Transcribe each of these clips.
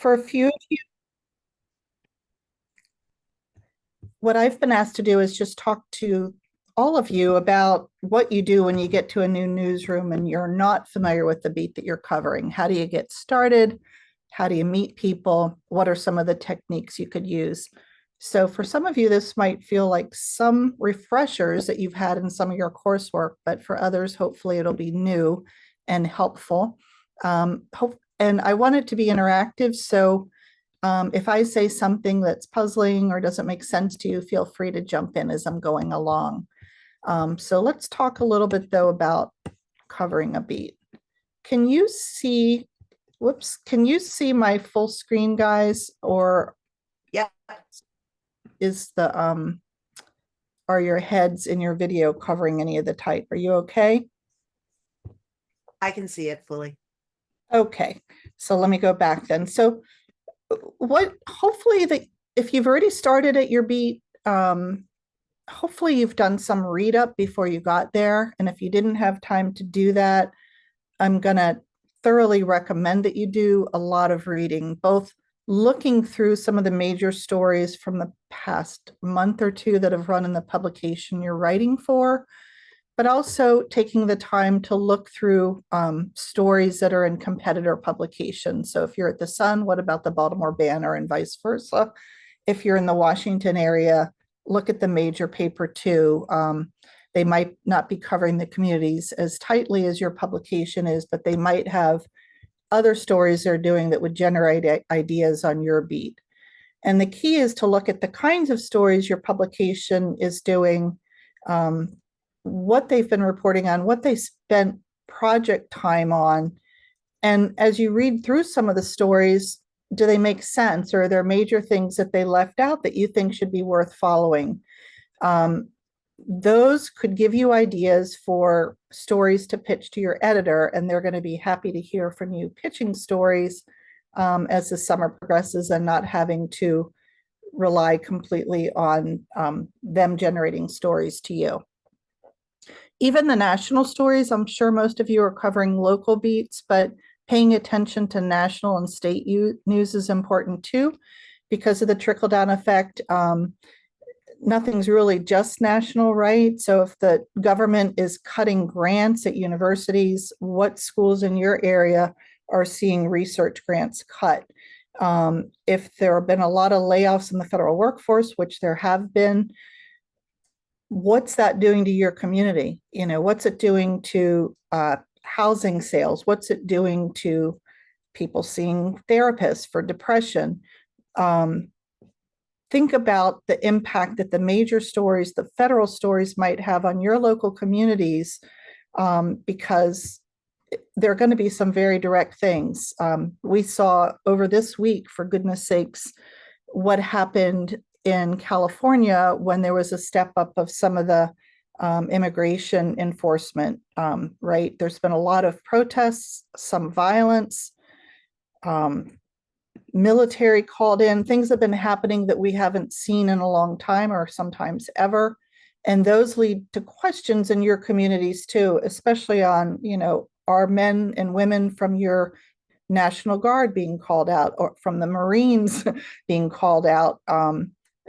For a few of you, what I've been asked to do is just talk to all of you about what you do when you get to a new newsroom and you're not familiar with the beat that you're covering. How do you get started? How do you meet people? What are some of the techniques you could use? So for some of you, this might feel like some refreshers that you've had in some of your coursework, but for others, hopefully it'll be new and helpful. And I want it to be interactive. So if I say something that's puzzling or doesn't make sense to you, feel free to jump in as I'm going along. So let's talk a little bit though about covering a beat. Can you see, whoops, can you see my full screen, guys? Or Yeah, is the, are your heads in your video covering any of the type? Are you okay? I can see it fully. Okay, so let me go back then. So what, hopefully that if you've already started at your beat, hopefully you've done some read up before you got there. And if you didn't have time to do that, I'm gonna thoroughly recommend that you do a lot of reading, both looking through some of the major stories from the past month or two that have run in the publication you're writing for, but also taking the time to look through stories that are in competitor publications. So if you're at the Sun, what about the Baltimore Banner and vice versa? If you're in the Washington area, look at the major paper too. They might not be covering the communities as tightly as your publication is, but they might have other stories they're doing that would generate ideas on your beat. And the key is to look at the kinds of stories your publication is doing, what they've been reporting on, what they spent project time on. And as you read through some of the stories, do they make sense? Or are there major things that they left out that you think should be worth following? Those could give you ideas for stories to pitch to your editor, and they're going to be happy to hear from you pitching stories as the summer progresses and not having to rely completely on them generating stories to you. Even the national stories, I'm sure most of you are covering local beats, but paying attention to national and state news is important too, because of the trickle-down effect. Nothing's really just national, right? So if the government is cutting grants at universities, what schools in your area are seeing research grants cut? If there have been a lot of layoffs in the federal workforce, which there have been, what's that doing to your community? You know, what's it doing to housing sales? What's it doing to people seeing therapists for depression? Think about the impact that the major stories, the federal stories might have on your local communities, because there are going to be some very direct things. We saw over this week, for goodness sakes, what happened in California when there was a step up of some of the immigration enforcement, right? There's been a lot of protests, some violence, military called in, things have been happening that we haven't seen in a long time or sometimes ever. And those lead to questions in your communities too, especially on, you know, are men and women from your National Guard being called out or from the Marines being called out?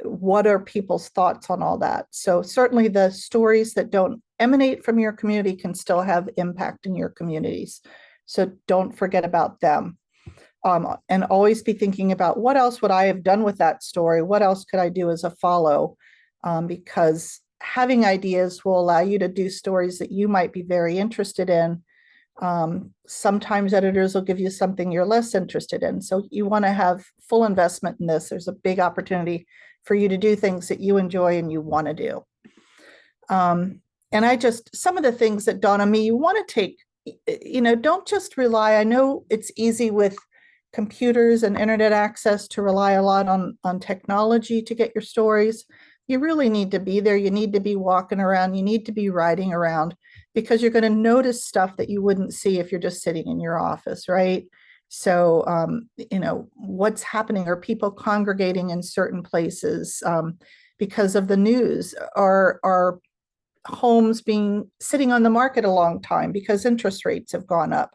What are people's thoughts on all that? So certainly the stories that don't emanate from your community can still have impact in your communities. So don't forget about them. And always be thinking about what else would I have done with that story? What else could I do as a follow? Because having ideas will allow you to do stories that you might be very interested in. Sometimes editors will give you something you're less interested in. So you want to have full investment in this. There's a big opportunity for you to do things that you enjoy and you want to do. And some of the things that dawn on me, you want to take, you know, don't just rely. I know it's easy with computers and internet access to rely a lot on technology to get your stories. You really need to be there. You need to be walking around. You need to be riding around, because you're going to notice stuff that you wouldn't see if you're just sitting in your office, right? So, you know, what's happening? Are people congregating in certain places because of the news? Are homes being sitting on the market a long time because interest rates have gone up?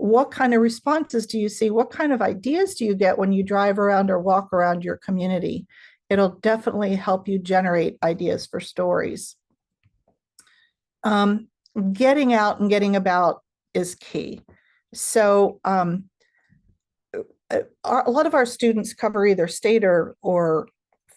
What kind of responses do you see? What kind of ideas do you get when you drive around or walk around your community? It'll definitely help you generate ideas for stories. Getting out and getting about is key. So a lot of our students cover either state or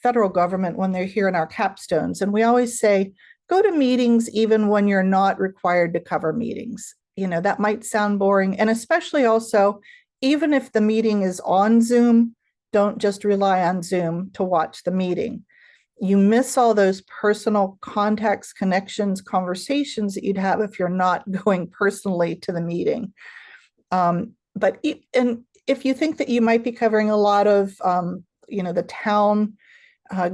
federal government when they're here in our capstones. And we always say, go to meetings even when you're not required to cover meetings. You know, that might sound boring. And especially also, even if the meeting is on Zoom, don't just rely on Zoom to watch the meeting. You miss all those personal contacts, connections, conversations that you'd have if you're not going personally to the meeting. But if you think that you might be covering a lot of, the town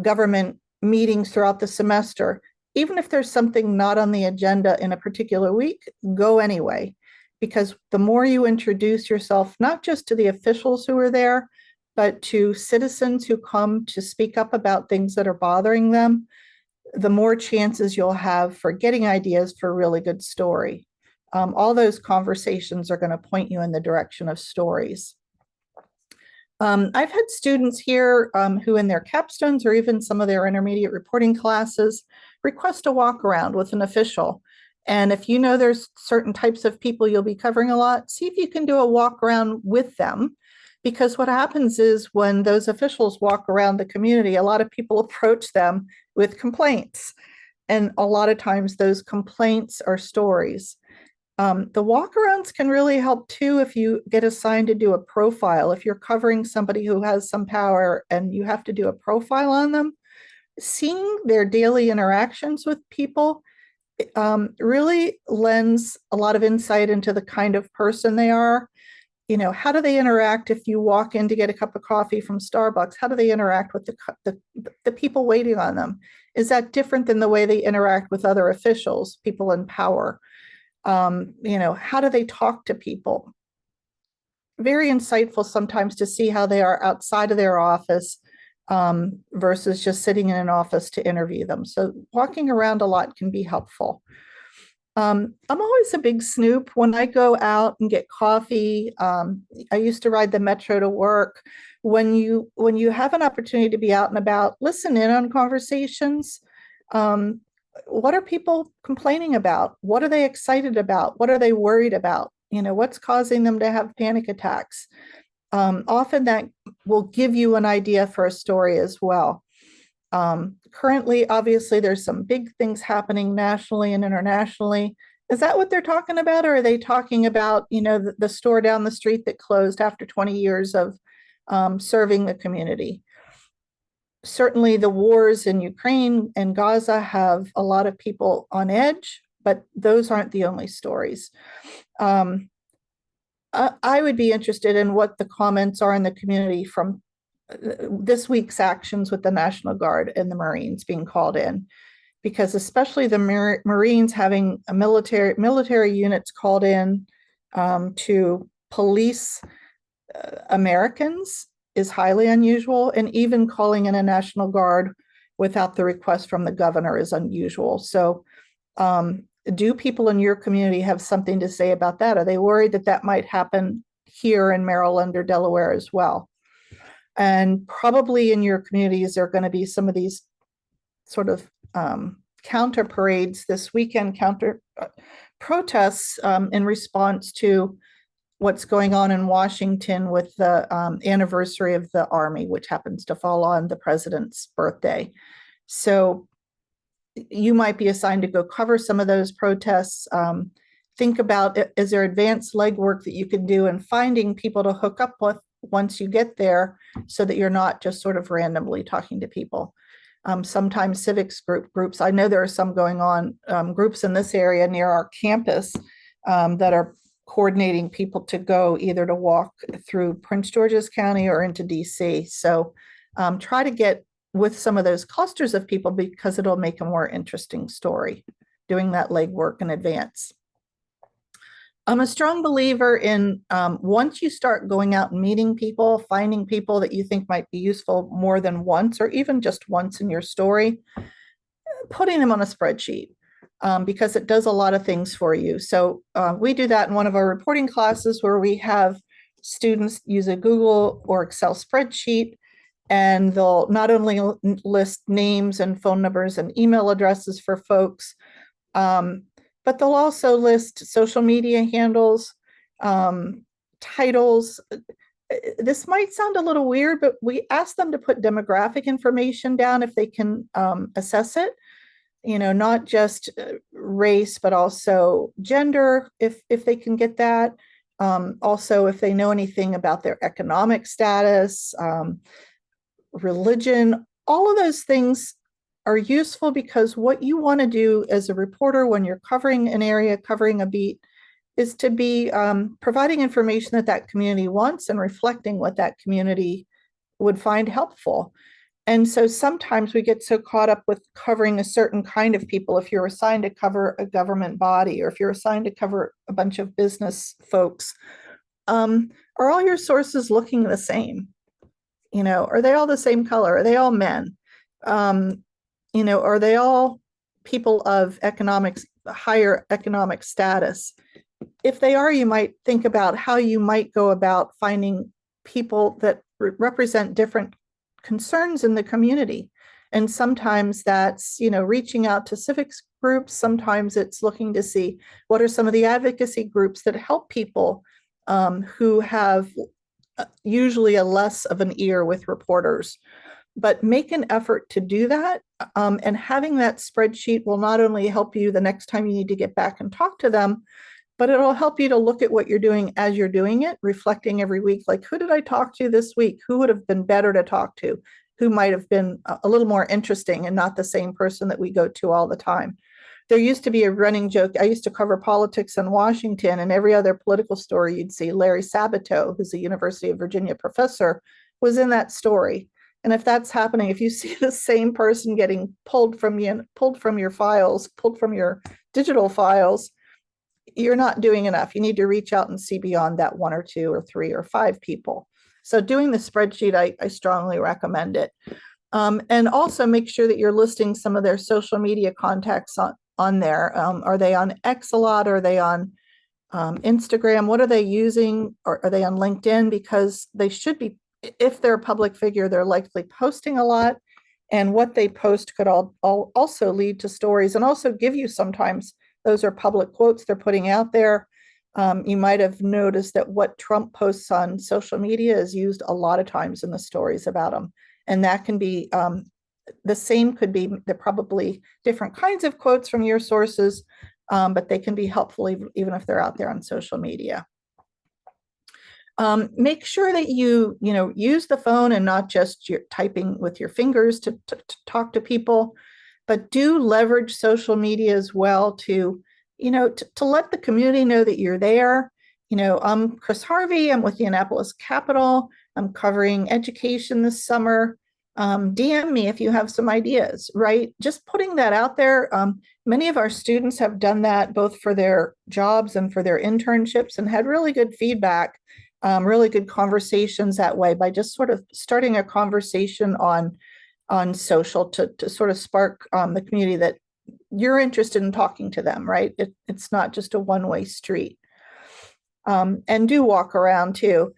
government meetings throughout the semester, even if there's something not on the agenda in a particular week, go anyway, because the more you introduce yourself, not just to the officials who are there, but to citizens who come to speak up about things that are bothering them, the more chances you'll have for getting ideas for a really good story. All those conversations are going to point you in the direction of stories. I've had students here who in their capstones or even some of their intermediate reporting classes request a walk around with an official. And if you know there's certain types of people you'll be covering a lot, see if you can do a walk around with them. Because what happens is when those officials walk around the community, a lot of people approach them with complaints. And a lot of times those complaints are stories. The walkarounds can really help too if you get assigned to do a profile. If you're covering somebody who has some power and you have to do a profile on them, seeing their daily interactions with people really lends a lot of insight into the kind of person they are. You know, how do they interact if you walk in to get a cup of coffee from Starbucks? How do they interact with the people waiting on them? Is that different than the way they interact with other officials, people in power? How do they talk to people? Very insightful sometimes to see how they are outside of their office versus just sitting in an office to interview them. So walking around a lot can be helpful. I'm always a big snoop when I go out and get coffee. I used to ride the metro to work. When you have an opportunity to be out and about, listen in on conversations. What are people complaining about? What are they excited about? What are they worried about? You know, what's causing them to have panic attacks? Often that will give you an idea for a story as well. Currently, obviously, there's some big things happening nationally and internationally. Is that what they're talking about? Or are they talking about, the store down the street that closed after 20 years of serving the community? Certainly the wars in Ukraine and Gaza have a lot of people on edge, but those aren't the only stories. I would be interested in what the comments are in the community from this week's actions with the National Guard and the Marines being called in, because especially the Marines having a military units called in to police Americans is highly unusual, and even calling in a National Guard without the request from the governor is unusual. So do people in your community have something to say about that? Are they worried that that might happen here in Maryland or Delaware as well? And probably in your communities, there are going to be some of these sort of counter parades this weekend, counter protests in response to what's going on in Washington with the anniversary of the Army, which happens to fall on the president's birthday. So you might be assigned to go cover some of those protests. Think about, is there advanced legwork that you can do in finding people to hook up with once you get there so that you're not just sort of randomly talking to people. Sometimes civics groups, I know there are some going on, groups in this area near our campus that are coordinating people to go either to walk through Prince George's County or into DC. So try to get with some of those clusters of people because it'll make a more interesting story, doing that legwork in advance. I'm a strong believer in once you start going out and meeting people, finding people that you think might be useful more than once or even just once in your story, putting them on a spreadsheet. because it does a lot of things for you. So we do that in one of our reporting classes where we have students use a Google or Excel spreadsheet, and they'll not only list names and phone numbers and email addresses for folks, but they'll also list social media handles, titles. This might sound a little weird, but we ask them to put demographic information down if they can assess it. Not just race, but also gender, if they can get that. Also, if they know anything about their economic status, religion, all of those things are useful, because what you want to do as a reporter when you're covering an area, covering a beat, is to be providing information that that community wants and reflecting what that community would find helpful. And so sometimes we get so caught up with covering a certain kind of people. If you're assigned to cover a government body, or if you're assigned to cover a bunch of business folks, are all your sources looking the same? Are they all the same color? Are they all men? Are they all people of higher economic status? If they are, you might think about how you might go about finding people that represent different concerns in the community. And sometimes that's, reaching out to civics groups. Sometimes it's looking to see what are some of the advocacy groups that help people who have usually a less of an ear with reporters. But make an effort to do that. And having that spreadsheet will not only help you the next time you need to get back and talk to them, but it'll help you to look at what you're doing as you're doing it, reflecting every week, like, who did I talk to this week? Who would have been better to talk to? Who might have been a little more interesting and not the same person that we go to all the time? There used to be a running joke. I used to cover politics in Washington, and every other political story you'd see Larry Sabato, who's a University of Virginia professor, was in that story. And if that's happening, if you see the same person getting pulled from your files, pulled from your digital files, you're not doing enough. You need to reach out and see beyond that one or two or three or five people. So doing the spreadsheet, I strongly recommend it. And also make sure that you're listing some of their social media contacts on there. Are they on X a lot? Are they on Instagram? What are they using? Or are they on LinkedIn? Because they should be, if they're a public figure, they're likely posting a lot. And what they post could also lead to stories, and also give you, sometimes those are public quotes they're putting out there. You might have noticed that what Trump posts on social media is used a lot of times in the stories about him. And that can be the same, they're probably different kinds of quotes from your sources, but they can be helpful even if they're out there on social media. Make sure that you use the phone and not just your typing with your fingers to talk to people, but do leverage social media as well to let the community know that you're there. I'm Chris Harvey. I'm with the Annapolis Capitol. I'm covering education this summer. DM me if you have some ideas, right? Just putting that out there. Many of our students have done that both for their jobs and for their internships, and had really good feedback, really good conversations that way, by just sort of starting a conversation on social to sort of spark the community that you're interested in talking to them, right? It's not just a one-way street. And do walk around too.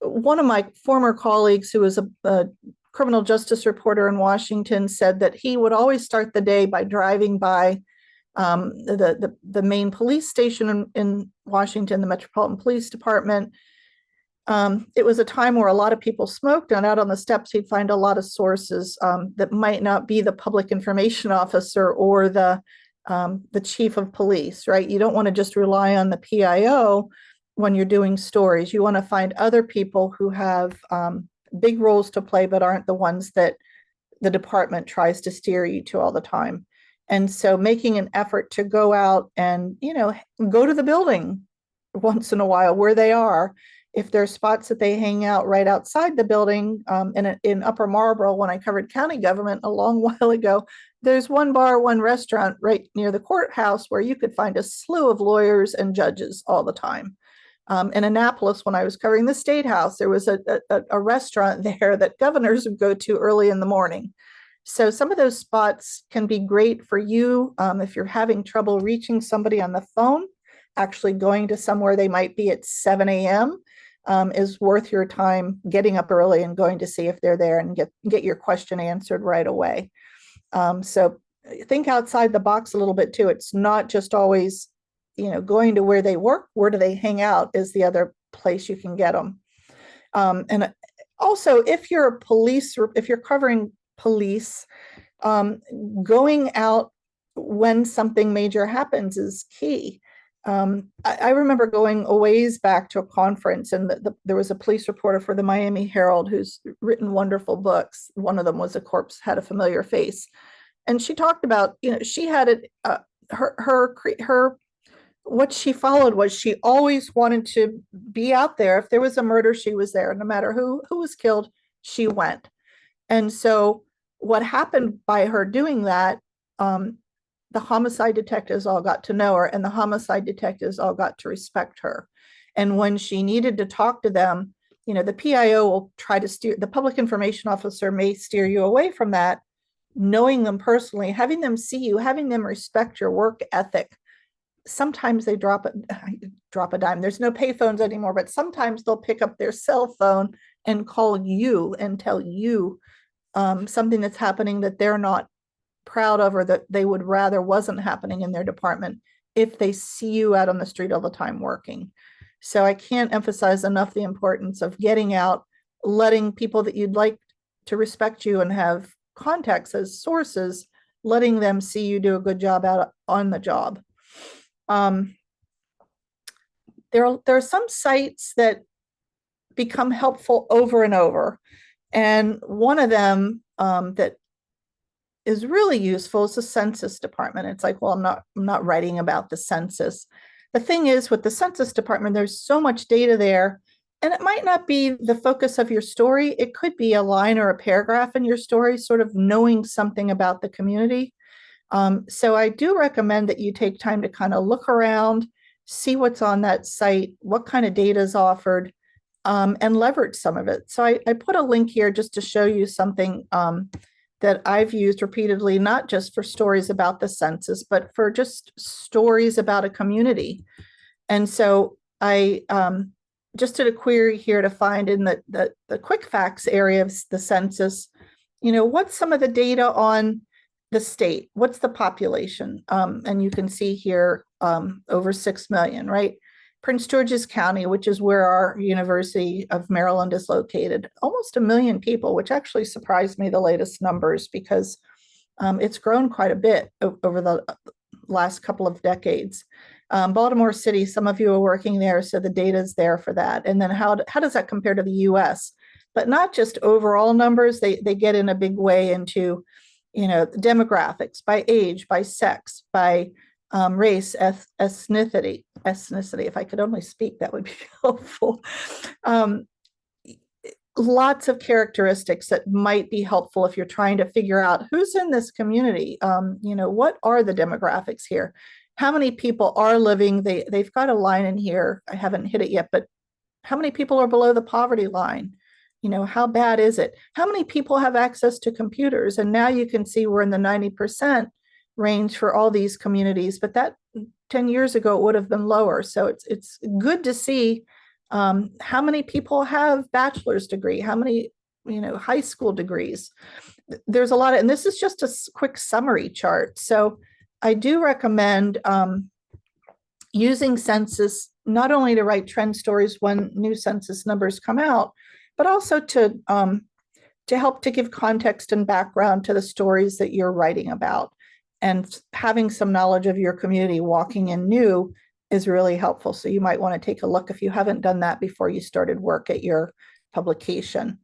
One of my former colleagues, who was a criminal justice reporter in Washington, said that he would always start the day by driving by the main police station in Washington, the Metropolitan Police Department. It was a time where a lot of people smoked, and out on the steps, he'd find a lot of sources that might not be the public information officer or the chief of police, right? You don't want to just rely on the PIO when you're doing stories. You want to find other people who have big roles to play, but aren't the ones that the department tries to steer you to all the time. And so making an effort to go out and, go to the building once in a while where they are. If there are spots that they hang out right outside the building, in Upper Marlboro, when I covered county government a long while ago, there's one bar, one restaurant right near the courthouse where you could find a slew of lawyers and judges all the time. In Annapolis, when I was covering the State House, there was a restaurant there that governors would go to early in the morning. So some of those spots can be great for you if you're having trouble reaching somebody on the phone. Actually going to somewhere they might be at 7 a.m. Is worth your time getting up early and going to see if they're there and get your question answered right away. So think outside the box a little bit too. It's not just always, going to where they work. Where do they hang out is the other place you can get them. And also, if you're if you're covering police, going out when something major happens is key. I remember going a ways back to a conference, and there was a police reporter for the Miami Herald who's written wonderful books. One of them was A Corpse Had a Familiar Face. And she talked about, she had it, her what she followed was she always wanted to be out there. If there was a murder, she was there. No matter who was killed, she went. And so what happened by her doing that, the homicide detectives all got to know her, and the homicide detectives all got to respect her. And when she needed to talk to them, the PIO will try to steer, the public information officer may steer you away from that. Knowing them personally, having them see you, having them respect your work ethic. Sometimes they drop a dime. There's no payphones anymore, but sometimes they'll pick up their cell phone and call you and tell you something that's happening that they're not proud of, or that they would rather wasn't happening in their department, if they see you out on the street all the time working. So I can't emphasize enough the importance of getting out, letting people that you'd like to respect you and have contacts as sources, letting them see you do a good job out on the job. There are some sites that become helpful over and over. And one of them that is really useful is the Census Department. It's like, well, I'm not writing about the census. The thing is, with the Census Department, there's so much data there, and it might not be the focus of your story. It could be a line or a paragraph in your story, sort of knowing something about the community. So I do recommend that you take time to kind of look around, see what's on that site, what kind of data is offered, and leverage some of it. So I put a link here just to show you something that I've used repeatedly, not just for stories about the census, but for just stories about a community. And so I just did a query here to find in the quick facts area of the census, what's some of the data on the state? What's the population? And you can see here over 6 million, right? Prince George's County, which is where our University of Maryland is located, almost 1 million people, which actually surprised me, the latest numbers, because it's grown quite a bit over the last couple of decades. Baltimore City, some of you are working there, so the data is there for that. And then how does that compare to the US? But not just overall numbers, they get in a big way into, demographics by age, by sex, by race, ethnicity. If I could only speak, that would be helpful. Lots of characteristics that might be helpful if you're trying to figure out who's in this community. What are the demographics here? How many people are living? They've got a line in here. I haven't hit it yet, but how many people are below the poverty line? How bad is it? How many people have access to computers? And now you can see we're in the 90% range for all these communities, but that 10 years ago it would have been lower. So it's good to see how many people have bachelor's degree, how many high school degrees. There's a lot of, and this is just a quick summary chart. So I do recommend using census not only to write trend stories when new census numbers come out, but also to help to give context and background to the stories that you're writing about. And having some knowledge of your community walking in new is really helpful. So you might want to take a look if you haven't done that before you started work at your publication.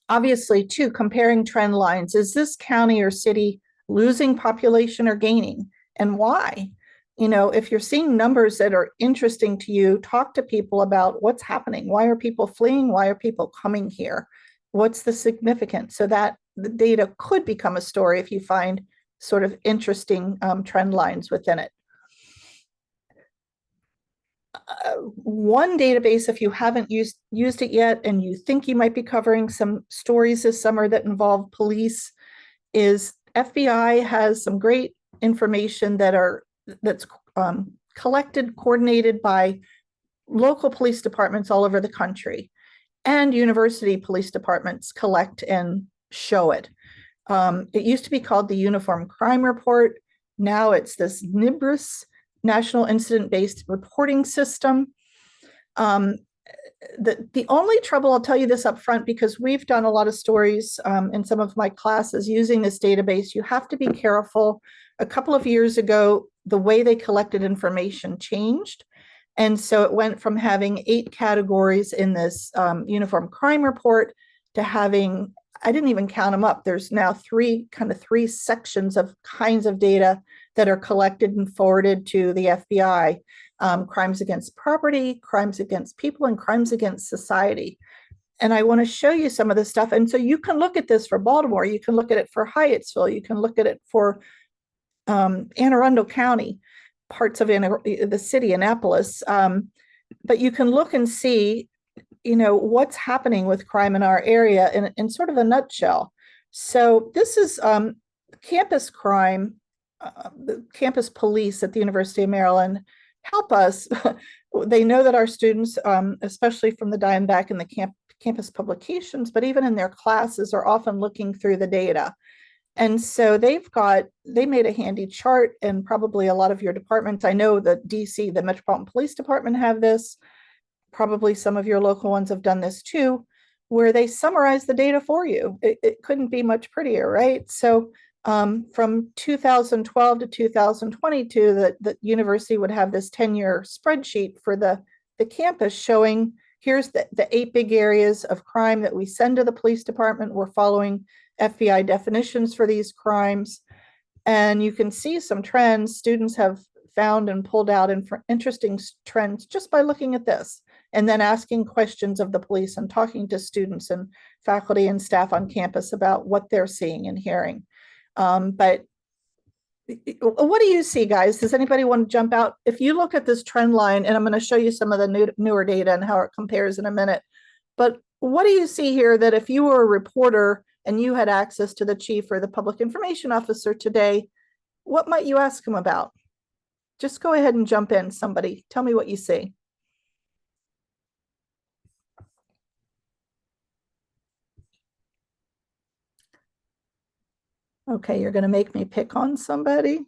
Obviously, too, comparing trend lines. Is this county or city losing population or gaining? And why? If you're seeing numbers that are interesting to you, talk to people about what's happening. Why are people fleeing? Why are people coming here? What's the significance? So that the data could become a story if you find sort of interesting trend lines within it. One database, if you haven't used it yet and you think you might be covering some stories this summer that involve police, is FBI has some great information that's collected, coordinated by local police departments all over the country, and university police departments collect and show it. It used to be called the Uniform Crime Report. Now it's this NIBRIS, National Incident-Based Reporting System. The only trouble, I'll tell you this up front, because we've done a lot of stories in some of my classes using this database, you have to be careful. A couple of years ago, the way they collected information changed. And so it went from having 8 categories in this Uniform Crime Report to having, I didn't even count them up. There's now three sections of kinds of data that are collected and forwarded to the FBI. Crimes against property, crimes against people, and crimes against society. And I want to show you some of this stuff. And so you can look at this for Baltimore, you can look at it for Hyattsville, you can look at it for Anne Arundel County, parts of the city, Annapolis. But you can look and see, what's happening with crime in our area in sort of a nutshell. So this is campus crime, the campus police at the University of Maryland help us. They know that our students, especially from the Diamondback and the campus publications, but even in their classes, are often looking through the data. And so they made a handy chart, and probably a lot of your departments, I know the DC, the Metropolitan Police Department, have this. Probably some of your local ones have done this too, where they summarize the data for you. It couldn't be much prettier, right? So from 2012 to 2022, the university would have this 10-year spreadsheet for the campus showing, here's the 8 big areas of crime that we send to the police department. We're following FBI definitions for these crimes. And you can see some trends. Students have found and pulled out interesting trends just by looking at this, and then asking questions of the police and talking to students and faculty and staff on campus about what they're seeing and hearing. But what do you see, guys? Does anybody want to jump out? If you look at this trend line, and I'm going to show you some of the newer data and how it compares in a minute, but what do you see here that if you were a reporter and you had access to the chief or the public information officer today, what might you ask him about? Just go ahead and jump in, somebody. Tell me what you see. Okay, you're going to make me pick on somebody.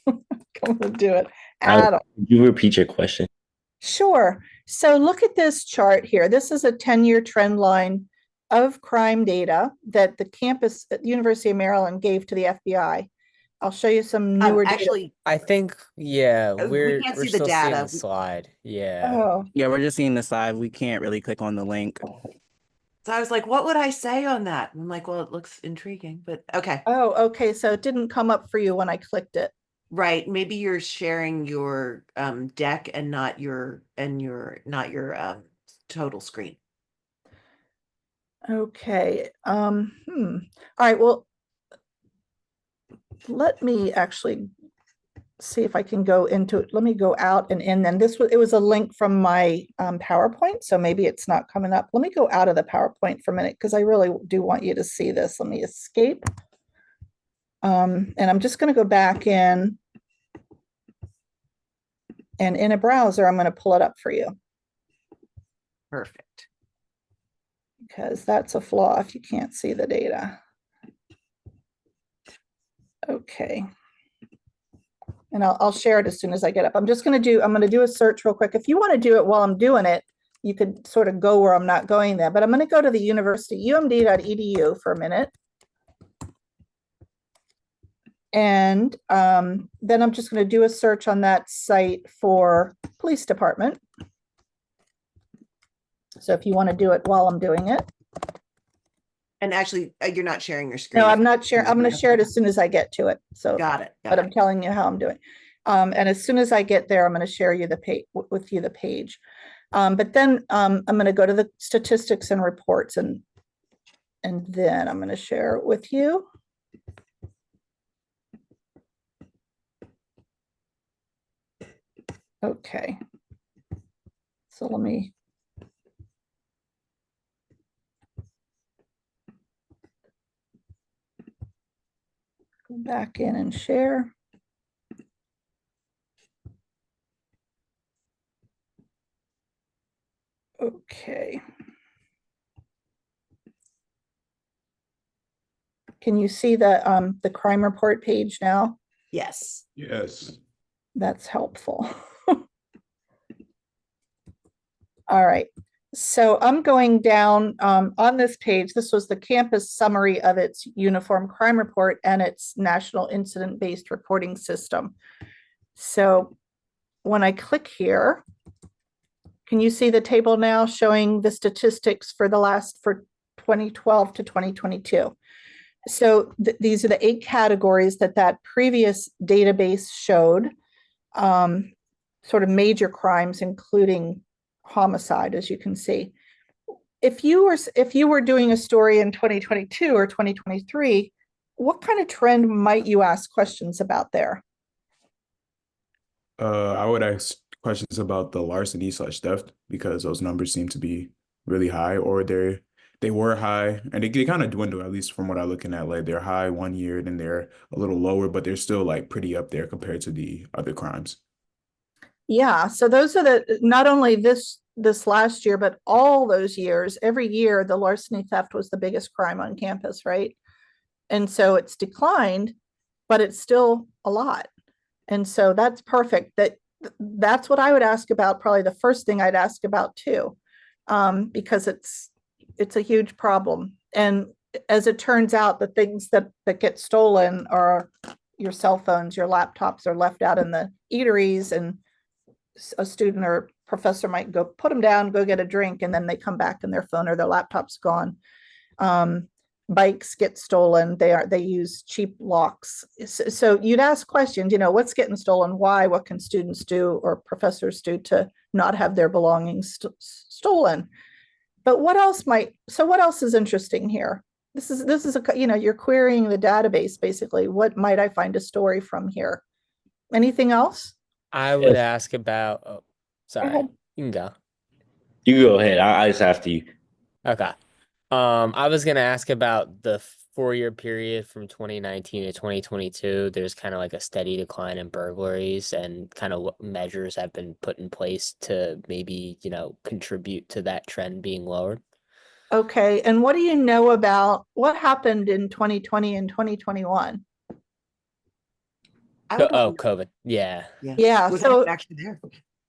Come on, do it. Could you repeat your question? Sure. So look at this chart here. This is a 10-year trend line of crime data that the campus at the University of Maryland gave to the FBI. I'll show you some newer Actually, data. I think, yeah, we we're can't see the still seeing data. the slide. Yeah. Oh, Yeah, we're just seeing the slide. We can't really click on the link. So I was like, what would I say on that? I'm like, well, it looks intriguing, but okay. oh, okay. So it didn't come up for you when I clicked it. Right. Maybe you're sharing your deck and not your total screen. Okay. All right. Well, let me actually see if I can go into it. Let me go out and in. Then it was a link from my PowerPoint, so maybe it's not coming up. Let me go out of the PowerPoint for a minute because I really do want you to see this. Let me escape. And I'm just going to go back in. And in a browser, I'm going to pull it up for you. Perfect. Because that's a flaw if you can't see the data. Okay. And I'll share it as soon as I get up. I'm going to do a search real quick. If you want to do it while I'm doing it, you could sort of go where I'm not going there, but I'm going to go to the university, umd.edu for a minute. And then I'm just going to do a search on that site for police department. So if you want to do it while I'm doing it. And actually, you're not sharing your screen. No, I'm not sharing. I'm going to share it as soon as I get to it. So got it. But I'm telling you how I'm doing. And as soon as I get there, I'm going to share you the page with you the page. But then I'm going to go to the statistics and reports, and then I'm going to share it with you. Okay. So let me go back in and share. Okay. Can you see the crime report page now? Yes. Yes. That's helpful. All right. So I'm going down on this page. This was the campus summary of its uniform crime report and its national incident-based reporting system. So when I click here, can you see the table now showing the statistics for 2012 to 2022? So these are the 8 categories that previous database showed, sort of major crimes, including homicide, as you can see. If you were doing a story in 2022 or 2023, what kind of trend might you ask questions about there? I would ask questions about the larceny/theft because those numbers seem to be really high, or they were high, and they kind of dwindle, at least from what I'm looking at. Like they're high one year, then they're a little lower, but they're still like pretty up there compared to the other crimes. Yeah, so those are not only this last year, but all those years, every year, the larceny theft was the biggest crime on campus, right? And so it's declined, but it's still a lot. And so that's perfect. That's what I would ask about, probably the first thing I'd ask about too, because it's a huge problem. And as it turns out, the things that get stolen are your cell phones, your laptops are left out in the eateries, and a student or professor might go put them down, go get a drink, and then they come back and their phone or their laptop's gone. Bikes get stolen. They use cheap locks. So you'd ask questions, what's getting stolen, why, what can students do or professors do to not have their belongings stolen? But what else is interesting here? This is you're querying the database, basically. What might I find a story from here? Anything else? I would Yes. ask about, oh, sorry, ahead. you can go. You go ahead. I just after you. Okay. I was gonna ask about the 4-year period from 2019 to 2022. There's kind of like a steady decline in burglaries, and kind of what measures have been put in place to maybe, contribute to that trend being lowered. Okay, and what do you know about what happened in 2020 and 2021? I would Oh, go- COVID. Yeah. Yeah, Was so that actually there?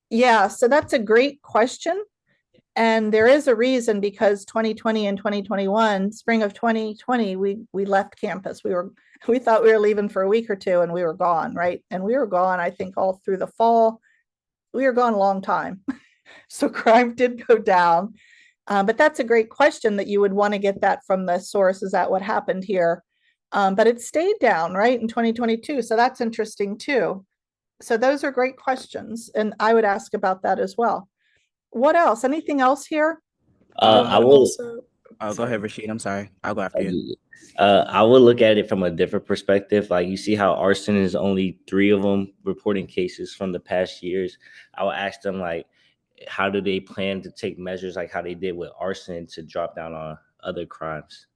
yeah, so that's a great question. And there is a reason, because 2020 and 2021, spring of 2020, we left campus. We thought we were leaving for a week or two, and we were gone, right? And we were gone, I think, all through the fall. We were gone a long time. So crime did go down. But that's a great question that you would want to get that from the source. Is that what happened here? But it stayed down, right, in 2022. So that's interesting too. So those are great questions. And I would ask about that as well. What else? Anything else here? I will. Oh, go ahead, Rashid. I'm sorry. I'll go after you. I would look at it from a different perspective. Like you see how arson is only 3 of them reporting cases from the past years. I would ask them like, how do they plan to take measures like how they did with arson to drop down on other crimes?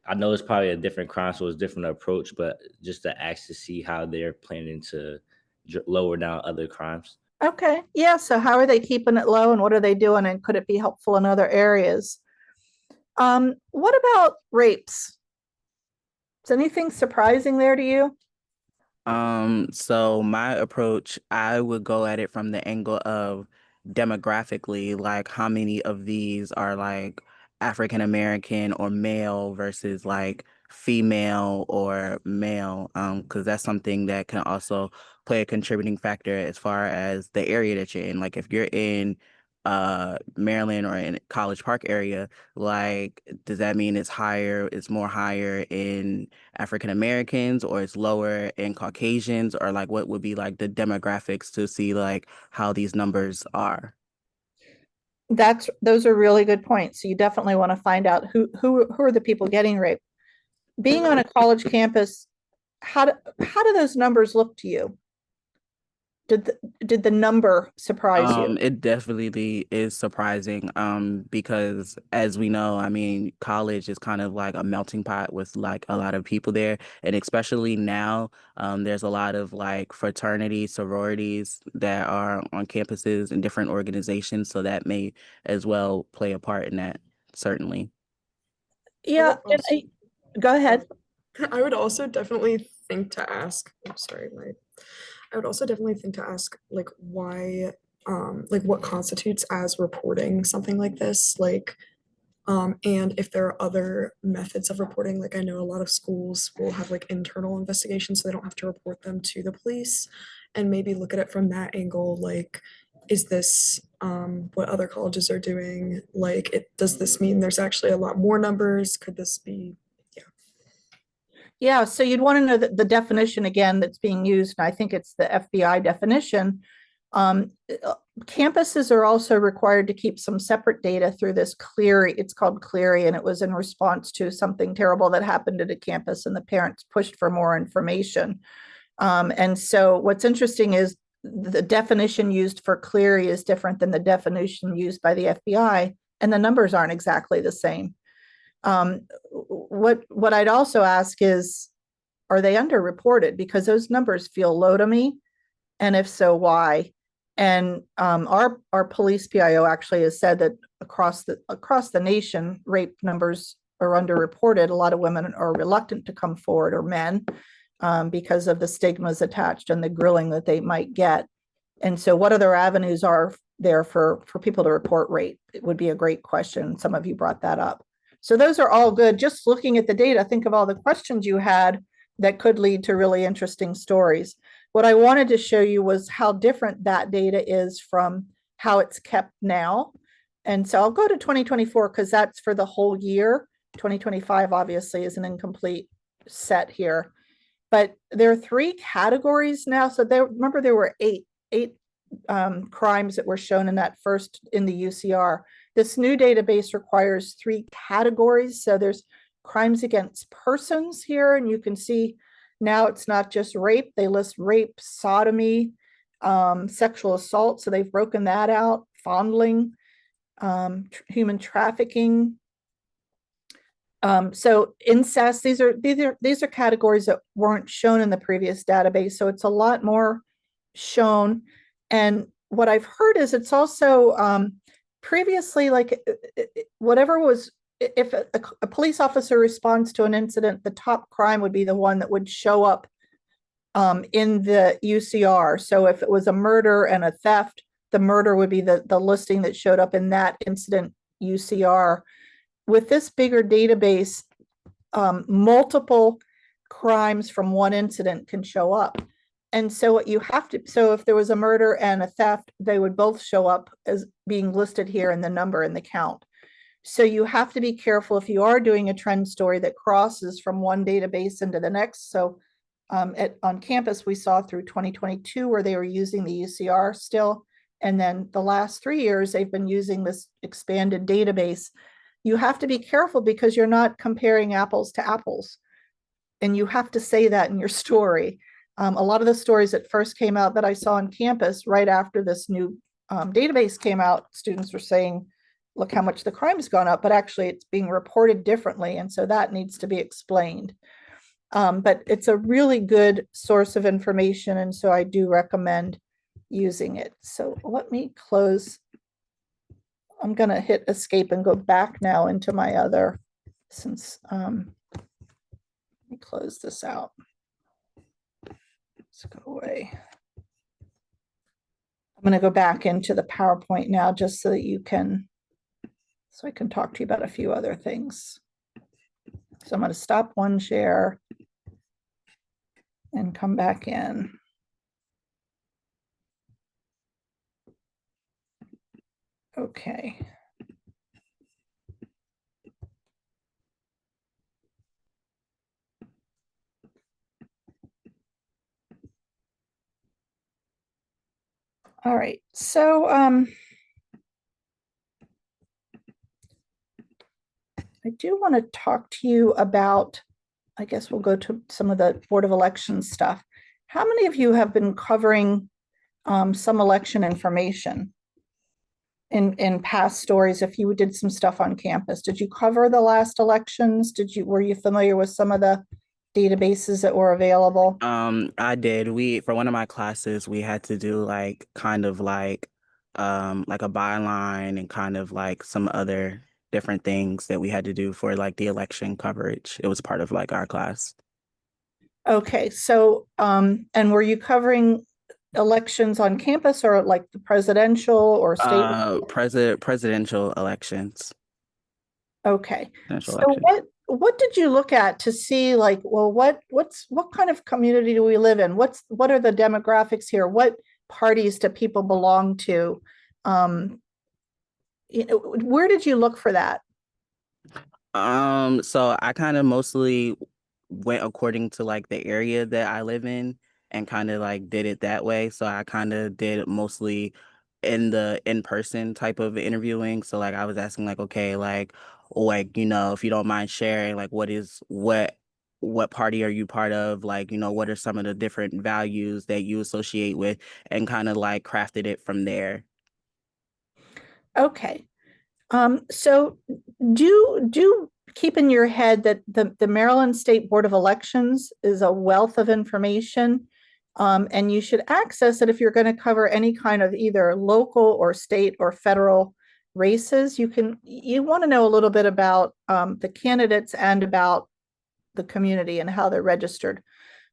I know it's probably a different crime, so it's a different approach, but just to ask to see how they're planning to lower down other crimes. Okay. Yeah. So how are they keeping it low, and what are they doing? And could it be helpful in other areas? What about rapes? Is anything surprising there to you? So my approach, I would go at it from the angle of demographically, like how many of these are like African American or male versus like female or male, because that's something that can also play a contributing factor as far as the area that you're in. Like if you're in Maryland or in College Park area, like does that mean it's more higher in African Americans, or it's lower in Caucasians, or like what would be like the demographics to see like how these numbers are? Those are really good points. So you definitely want to find out who are the people getting raped. Being on a college campus, how do those numbers look to you? did the number surprise you? It definitely is surprising, because as we know, I mean, college is kind of like a melting pot with like a lot of people there. And especially now, there's a lot of like fraternities, sororities that are on campuses and different organizations. So that may as well play a part in that, certainly. Yeah, and go ahead. I would also definitely think to ask, I'm sorry, I would also definitely think to ask like why, like what constitutes as reporting something like this, like, and if there are other methods of reporting, like I know a lot of schools will have like internal investigations, so they don't have to report them to the police, and maybe look at it from that angle, like, is this what other colleges are doing? Like, does this mean there's actually a lot more numbers? Could this be, Yeah, so you'd want to know the definition again that's being used, and I think it's the FBI definition. Campuses are also required to keep some separate data through this Clery. It's called Clery, and it was in response to something terrible that happened at a campus, and the parents pushed for more information. And so what's interesting is the definition used for Clery is different than the definition used by the FBI, and the numbers aren't exactly the same. What I'd also ask is, are they underreported? Because those numbers feel low to me, and if so, why? And our police PIO actually has said that across the nation, rape numbers are underreported. A lot of women are reluctant to come forward, or men, because of the stigmas attached and the grilling that they might get. And so, what other avenues are there for people to report rape? It would be a great question. Some of you brought that up. So those are all good. Just looking at the data, think of all the questions you had that could lead to really interesting stories. What I wanted to show you was how different that data is from how it's kept now. And so I'll go to 2024 because that's for the whole year. 2025 obviously is an incomplete set here. But there are 3 categories now. So remember there were eight crimes that were shown in that first in the UCR. This new database requires 3 categories. So there's crimes against persons here, and you can see now it's not just rape. They list rape, sodomy, sexual assault. So they've broken that out, fondling, human trafficking. So incest, these are categories that weren't shown in the previous database. So it's a lot more shown. And what I've heard is it's also previously, like whatever was, if a police officer responds to an incident, the top crime would be the one that would show up in the UCR. So if it was a murder and a theft, the murder would be the listing that showed up in that incident UCR. With this bigger database, multiple crimes from one incident can show up. And so what you have to, so if there was a murder and a theft, they would both show up as being listed here in the number and the count. So you have to be careful if you are doing a trend story that crosses from one database into the next. So on campus, we saw through 2022 where they were using the UCR still. And then the last 3 years, they've been using this expanded database. You have to be careful because you're not comparing apples to apples. And you have to say that in your story. A lot of the stories that first came out that I saw on campus right after this new database came out, students were saying, look how much the crime's gone up, but actually it's being reported differently. And so that needs to be explained. But it's a really good source of information. And so I do recommend using it. So let me close. I'm going to hit escape and go back now into my other, since let me close this out. Let's go away. I'm going to go back into the PowerPoint now just so that you can, so I can talk to you about a few other things. So I'm going to stop one share and come back in. Okay. All right, so I do want to talk to you about, I guess we'll go to some of the Board of Elections stuff. How many of you have been covering some election information in past stories if you did some stuff on campus. Did you cover the last elections? Were you familiar with some of the databases that were available? I did. For one of my classes, we had to do like kind of like a byline and kind of like some other different things that we had to do for like the election coverage. It was part of like our class. Okay, so and were you covering elections on campus or like the presidential or state? Presidential elections. Okay, Presidential so election. what did you look at to see like, well, what kind of community do we live in? What are the demographics here? What parties do people belong to? Where did you look for that? So I kind of mostly went according to like the area that I live in and kind of like did it that way. So I kind of did it mostly in the in-person type of interviewing. So like I was asking like, okay, like if you don't mind sharing, like what party are you part of? Like, what are some of the different values that you associate with, and kind of like crafted it from there. Okay. So do keep in your head that the Maryland State Board of Elections is a wealth of information, and you should access it if you're going to cover any kind of either local or state or federal races. You want to know a little bit about the candidates and about the community and how they're registered.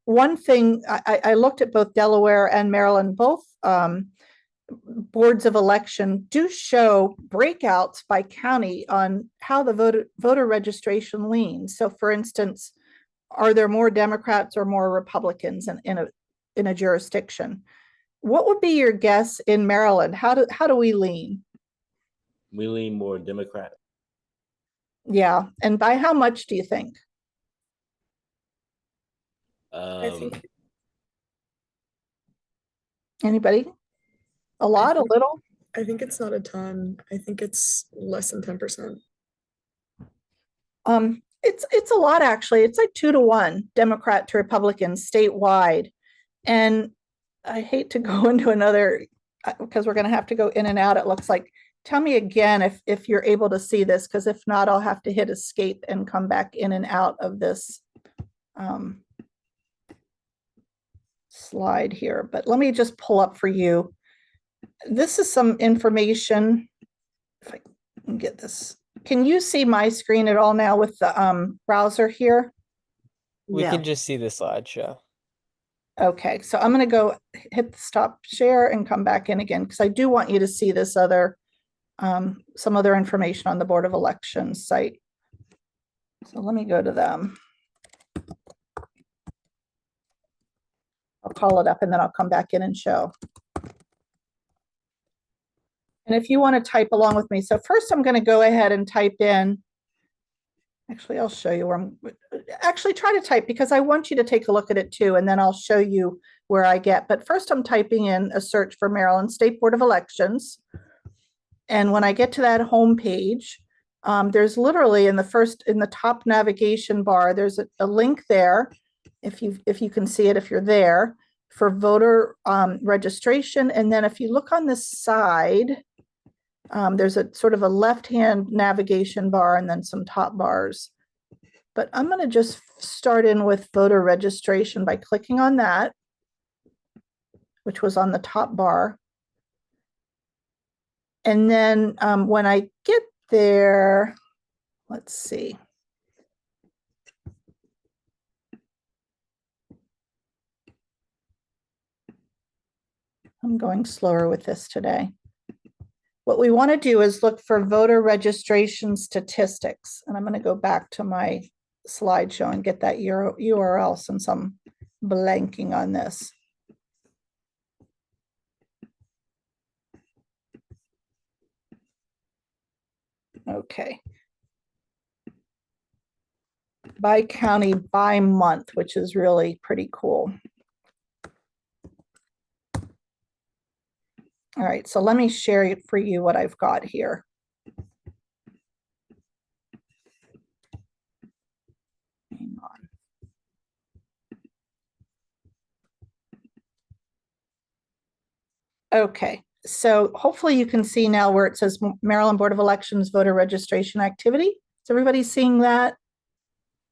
One thing, I looked at both Delaware and Maryland, both boards of election do show breakouts by county on how the voter registration leans. So for instance, are there more Democrats or more Republicans in a jurisdiction? What would be your guess in Maryland? How do we lean? We lean more Democratic. Yeah, and by how much do you think? I think Anybody? A lot, a little? it's not a ton. I think it's less than 10%. It's a lot actually. It's like 2-1 Democrat to Republican statewide. And I hate to go into another because we're going to have to go in and out. It looks like. Tell me again if you're able to see this, because if not, I'll have to hit escape and come back in and out of this slide here. But let me just pull up for you. This is some information. If I can get this. Can you see my screen at all now with the browser here? We Yeah. can just see the slideshow. Okay, so I'm going to go hit the stop share and come back in again because I do want you to see this other, some other information on the Board of Elections site. So let me go to them. I'll call it up and then I'll come back in and show. And if you want to type along with me, so first I'm going to go ahead and type in. Actually, I'll show you where I'm actually try to type because I want you to take a look at it too, and then I'll show you where I get. But first I'm typing in a search for Maryland State Board of Elections. And when I get to that home page, there's literally in the top navigation bar, there's a link there. If you can see it, if you're there, for voter registration. And then if you look on this side, there's a sort of a left-hand navigation bar and then some top bars. But I'm going to just start in with voter registration by clicking on that, which was on the top bar. And then when I get there, let's see. I'm going slower with this today. What we want to do is look for voter registration statistics. And I'm going to go back to my slideshow and get that URL since I'm blanking on this. Okay. By county, by month, which is really pretty cool. All right, so let me share it for you what I've got here. Hang on. Okay, so hopefully you can see now where it says Maryland Board of Elections voter registration activity. Is everybody seeing that?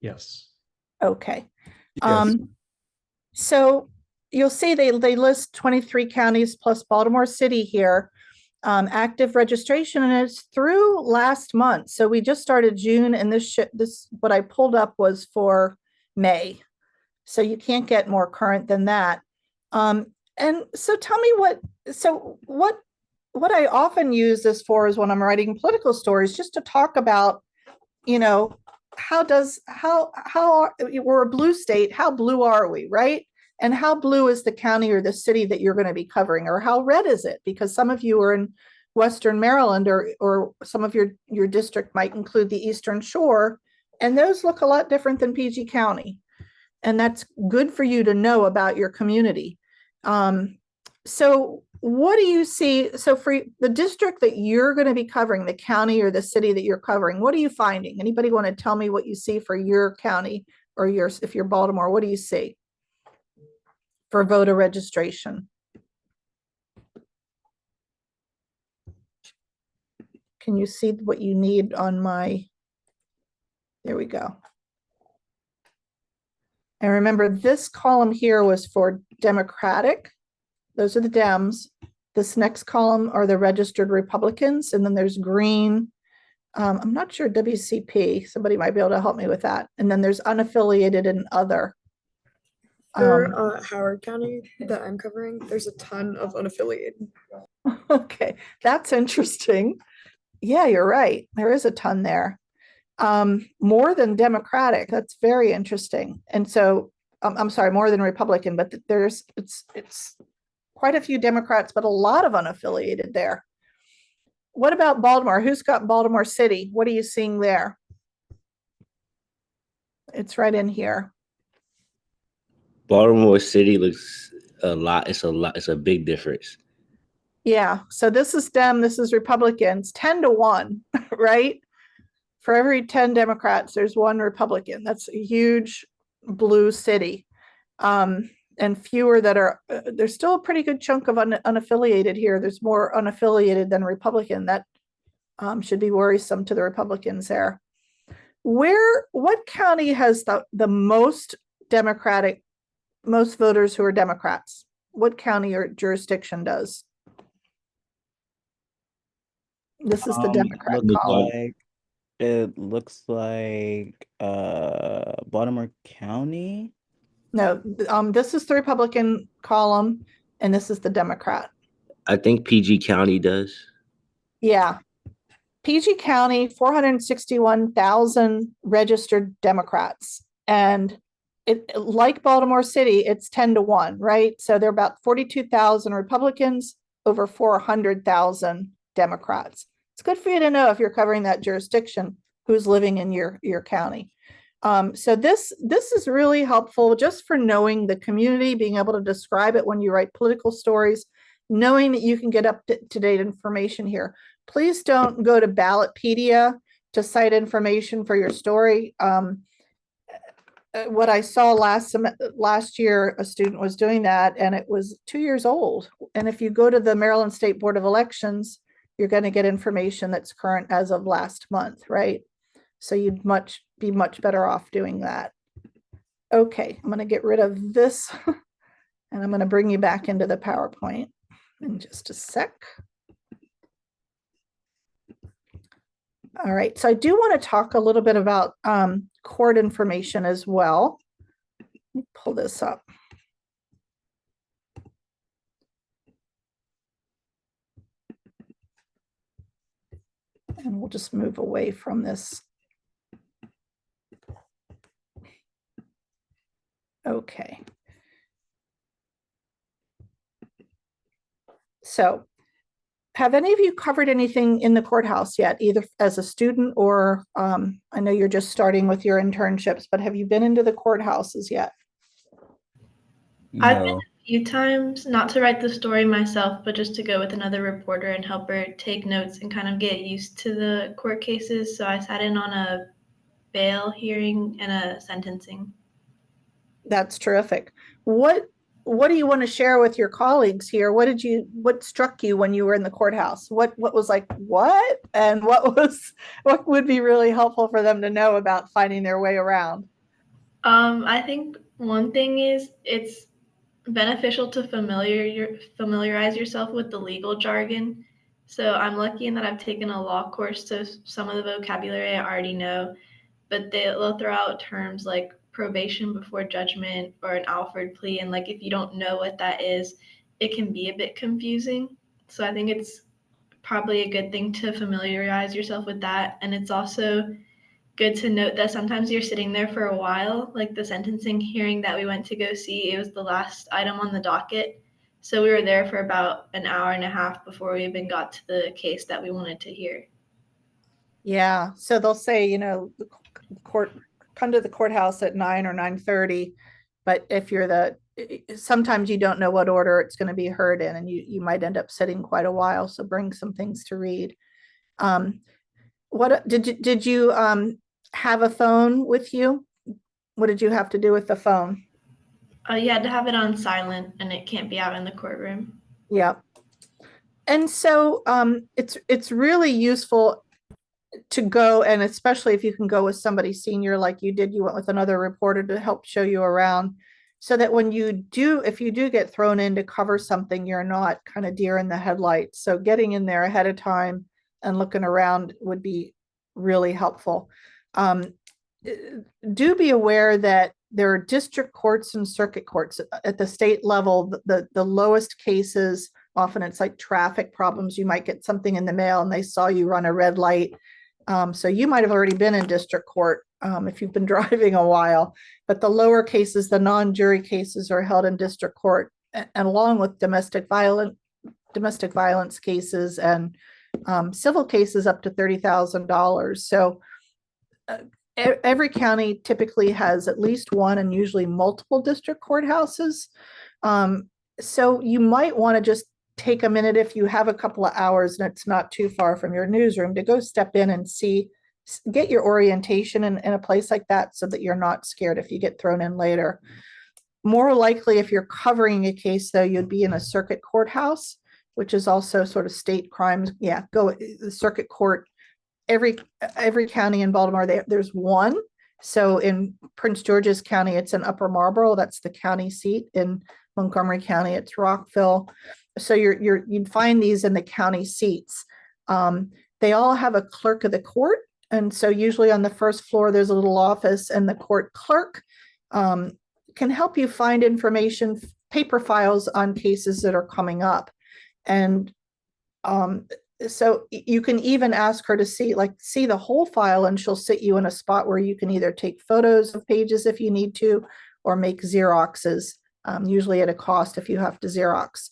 Yes. Okay. Yes. So you'll see they list 23 counties plus Baltimore City here, active registration, and it's through last month. So we just started June, and this what I pulled up was for May. So you can't get more current than that. And so tell me what I often use this for is when I'm writing political stories, just to talk about, you know, we're a blue state, how blue are we, right? And how blue is the county or the city that you're going to be covering, or how red is it? Because some of you are in Western Maryland, or some of your district might include the Eastern Shore, and those look a lot different than PG County. And that's good for you to know about your community. So what do you see? So for the district that you're going to be covering, the county or the city that you're covering, what are you finding? Anybody want to tell me what you see for your county, or if you're Baltimore, what do you see for voter registration? Can you see what you need on my, there we go. And remember, this column here was for Democratic. Those are the Dems. This next column are the registered Republicans. And then there's green. I'm not sure, WCP. Somebody might be able to help me with that. And then there's unaffiliated and other. For Howard County that I'm covering, there's a ton of unaffiliated. Okay, that's interesting. Yeah, you're right. There is a ton there. More than Democratic. That's very interesting. And so I'm sorry, more than Republican, but it's quite a few Democrats, but a lot of unaffiliated there. What about Baltimore? Who's got Baltimore City? What are you seeing there? It's right in here. Baltimore City looks a lot. It's a big difference. Yeah. So this is Dem, this is Republicans, 10-1, right? For every 10 Democrats, there's one Republican. That's a huge blue city. And fewer that are, there's still a pretty good chunk of unaffiliated here. There's more unaffiliated than Republican. That should be worrisome to the Republicans there. What county has the most Democratic, most voters who are Democrats? What county or jurisdiction does? This is the Democrat column. It looks like Baltimore County. No, this is the Republican column, and this is the Democrat. I think PG County does. Yeah. PG County, 461,000 registered Democrats. And like Baltimore City, it's 10-1, right? So there are about 42,000 Republicans, over 400,000 Democrats. It's good for you to know, if you're covering that jurisdiction, who's living in your county. So this is really helpful just for knowing the community, being able to describe it when you write political stories, knowing that you can get up to date information here. Please don't go to Ballotpedia to cite information for your story. What I saw last year, a student was doing that, and it was 2 years old. And if you go to the Maryland State Board of Elections, you're going to get information that's current as of last month, right? So you'd be much better off doing that. Okay, I'm going to get rid of this and I'm going to bring you back into the PowerPoint in just a sec. All right, so I do want to talk a little bit about court information as well. Let me pull this up. And we'll just move away from this. Okay. So, have any of you covered anything in the courthouse yet, either as a student or I know you're just starting with your internships, but have you been into the courthouses yet? I've been a few times, not to write the story myself, but just to go with another reporter and help her take notes and kind of get used to the court cases. So I sat in on a bail hearing and a sentencing. That's terrific. What what do you want to share with your colleagues here? What struck you when you were in the courthouse? What was like, what? And what would be really helpful for them to know about finding their way around? I think one thing is it's beneficial to familiarize yourself with the legal jargon. So I'm lucky in that I've taken a law course, so some of the vocabulary I already know, but they'll throw out terms like probation before judgment or an Alford plea. And like, if you don't know what that is, it can be a bit confusing. So I think it's probably a good thing to familiarize yourself with that. And it's also good to note that sometimes you're sitting there for a while, like the sentencing hearing that we went to go see, it was the last item on the docket. So we were there for about an hour and a half before we even got to the case that we wanted to hear. Yeah, so they'll say, the court, come to the courthouse at 9 or 9:30, but if you're sometimes you don't know what order it's going to be heard in, and you might end up sitting quite a while. So bring some things to read. What did you have a phone with you? What did you have to do with the phone? You had to have it on silent, and it can't be out in the courtroom. Yeah. And so it's really useful to go, and especially if you can go with somebody senior like you did, you went with another reporter to help show you around, so that when if you do get thrown in to cover something, you're not kind of deer in the headlights. So getting in there ahead of time and looking around would be really helpful. Do be aware that there are district courts and circuit courts at the state level. The lowest cases, often it's like traffic problems. You might get something in the mail and they saw you run a red light. So you might have already been in district court if you've been driving a while, but the lower cases, the non-jury cases, are held in district court, and along with domestic violence cases and civil cases up to $30,000. So every county typically has at least one, and usually multiple district courthouses. So you might want to just take a minute, if you have a couple of hours and it's not too far from your newsroom, to go step in and get your orientation in a place like that, so that you're not scared if you get thrown in later. More likely, if you're covering a case, though, you'd be in a circuit courthouse, which is also sort of state crimes. Yeah, go the circuit court. Every county in Baltimore, there's one. So in Prince George's County, it's in Upper Marlboro. That's the county seat. In Montgomery County, it's Rockville. So you'd find these in the county seats. They all have a clerk of the court. And so usually on the first floor, there's a little office, and the court clerk can help you find information, paper files on cases that are coming up. And so you can even ask her to see the whole file, and she'll sit you in a spot where you can either take photos of pages if you need to, or make Xeroxes, usually at a cost if you have to Xerox.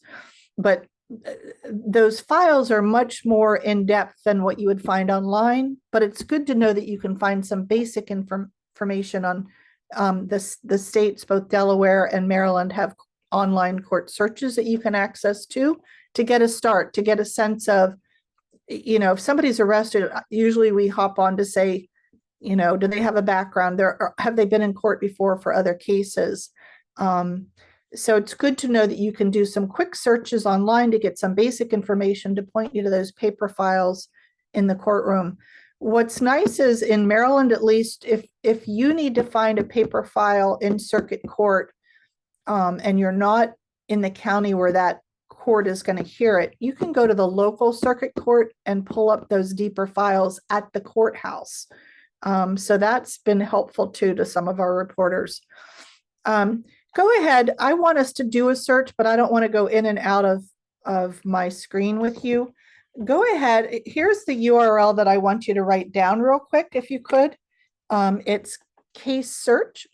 But those files are much more in depth than what you would find online, but it's good to know that you can find some basic information on the states. Both Delaware and Maryland have online court searches that you can access to get a start, to get a sense of, if somebody's arrested, usually we hop on to say, do they have a background there, or have they been in court before for other cases? So it's good to know that you can do some quick searches online to get some basic information to point you to those paper files in the courtroom. What's nice is, in Maryland, at least, if you need to find a paper file in circuit court, and you're not in the county where that court is going to hear it, you can go to the local circuit court and pull up those deeper files at the courthouse. So that's been helpful too to some of our reporters. Go ahead. I want us to do a search, but I don't want to go in and out of my screen with you. Go ahead. Here's the URL that I want you to write down real quick, if you could. It's case search.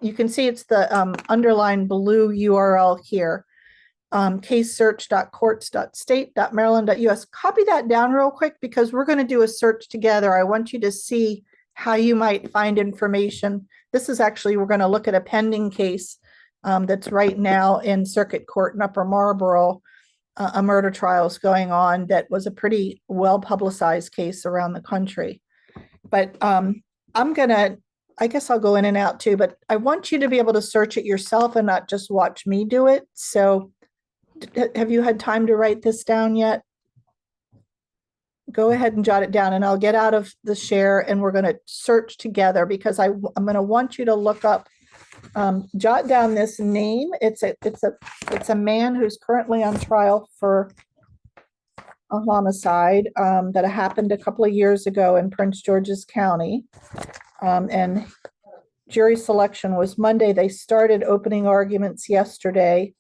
You can see it's the underlined blue URL here. casesearch.courts.state.maryland.us. Copy that down real quick, because we're going to do a search together. I want you to see how you might find information. This is actually, we're going to look at a pending case that's right now in circuit court in Upper Marlboro. A murder trial is going on that was a pretty well publicized case around the country. But I'm going to I guess I'll go in and out too, but I want you to be able to search it yourself and not just watch me do it. So have you had time to write this down yet? Go ahead and jot it down, and I'll get out of the share and we're going to search together, because I'm going to want you to look up, jot down this name. It's a man who's currently on trial for a homicide that happened a couple of years ago in Prince George's County. And jury selection was Monday. They started opening arguments yesterday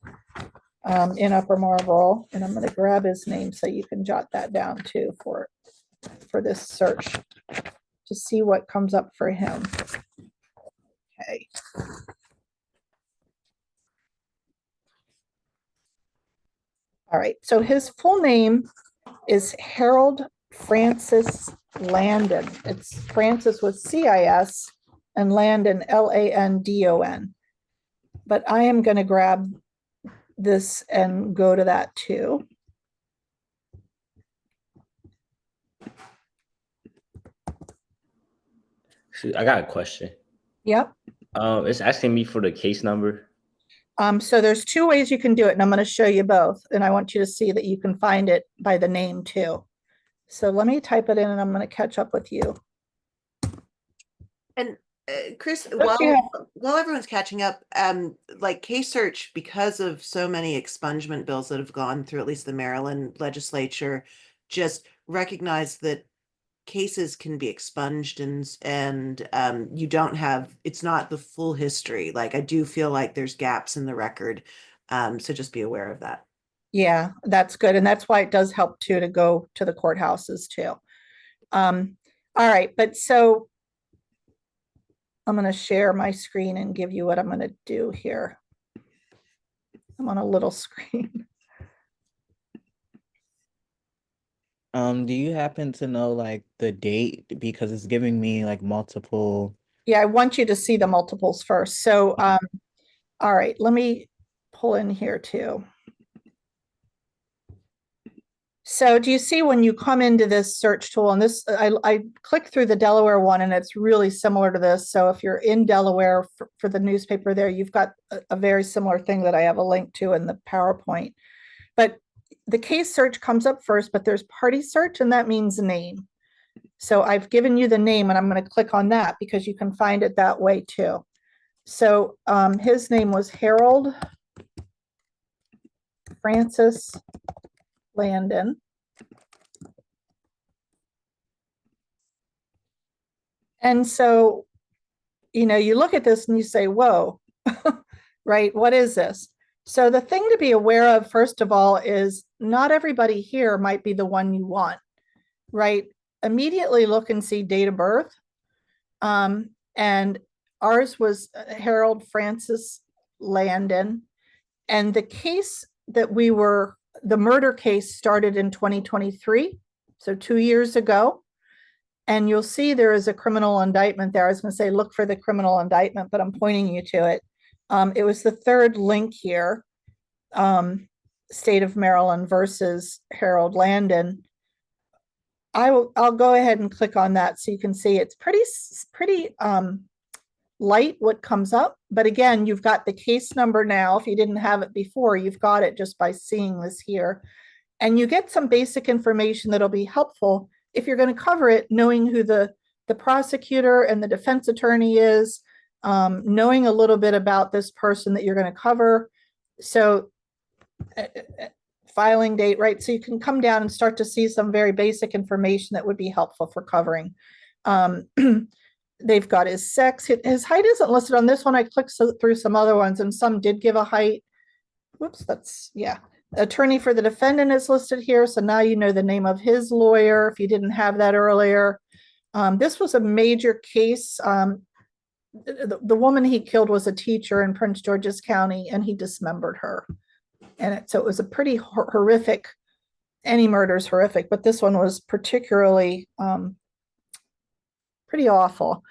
in Upper Marlboro. And I'm going to grab his name so you can jot that down too for this search to see what comes up for him. Okay. All right, so his full name is Harold Francis Landon. It's Francis with CIS and Landon, Landon. But I am going to grab this and go to that too. I got a question. Yep. It's asking me for the case number. So there's two ways you can do it, and I'm going to show you both. And I want you to see that you can find it by the name too. So let me type it in, and I'm going to catch up with you. And Chris, What do you while everyone's catching up, like case search, because of so many expungement bills that have gone through at least the Maryland legislature, just recognize that cases can be expunged and you don't have, it's not the full history. Like I do feel like there's gaps in the record. So just be aware of that. Yeah, that's good. And that's why it does help too to go to the courthouses too. All right, but so I'm going to share my screen and give you what I'm going to do here. I'm on a little screen. Do you happen to know like the date, because it's giving me like multiple? Yeah, I want you to see the multiples first. So, all right, let me pull in here too. So do you see when you come into this search tool, and this, I click through the Delaware one, and it's really similar to this. So if you're in Delaware for the newspaper there, you've got a very similar thing that I have a link to in the PowerPoint. But the case search comes up first, but there's party search, and that means name. So I've given you the name, and I'm going to click on that because you can find it that way too. So his name was Harold Francis Landon. And so, you know, you look at this and you say, whoa, right? What is this? So the thing to be aware of, first of all, is not everybody here might be the one you want, right? Immediately look and see date of birth. And ours was Harold Francis Landon. And the case that the murder case started in 2023, so 2 years ago. And you'll see there is a criminal indictment there. I was going to say, look for the criminal indictment, but I'm pointing you to it. It was the third link here, State of Maryland versus Harold Landon. I'll go ahead and click on that so you can see it's pretty light what comes up. But again, you've got the case number now. If you didn't have it before, you've got it just by seeing this here. And you get some basic information that'll be helpful if you're going to cover it, knowing who the prosecutor and the defense attorney is, knowing a little bit about this person that you're going to cover. So filing date, right? So you can come down and start to see some very basic information that would be helpful for covering. They've got his sex. His height isn't listed on this one. I clicked through some other ones, and some did give a height. Whoops, yeah. Attorney for the defendant is listed here. So now you know the name of his lawyer if you didn't have that earlier. This was a major case. The woman he killed was a teacher in Prince George's County, and he dismembered her. And so it was a pretty horrific, any murder is horrific, but this one was particularly pretty awful.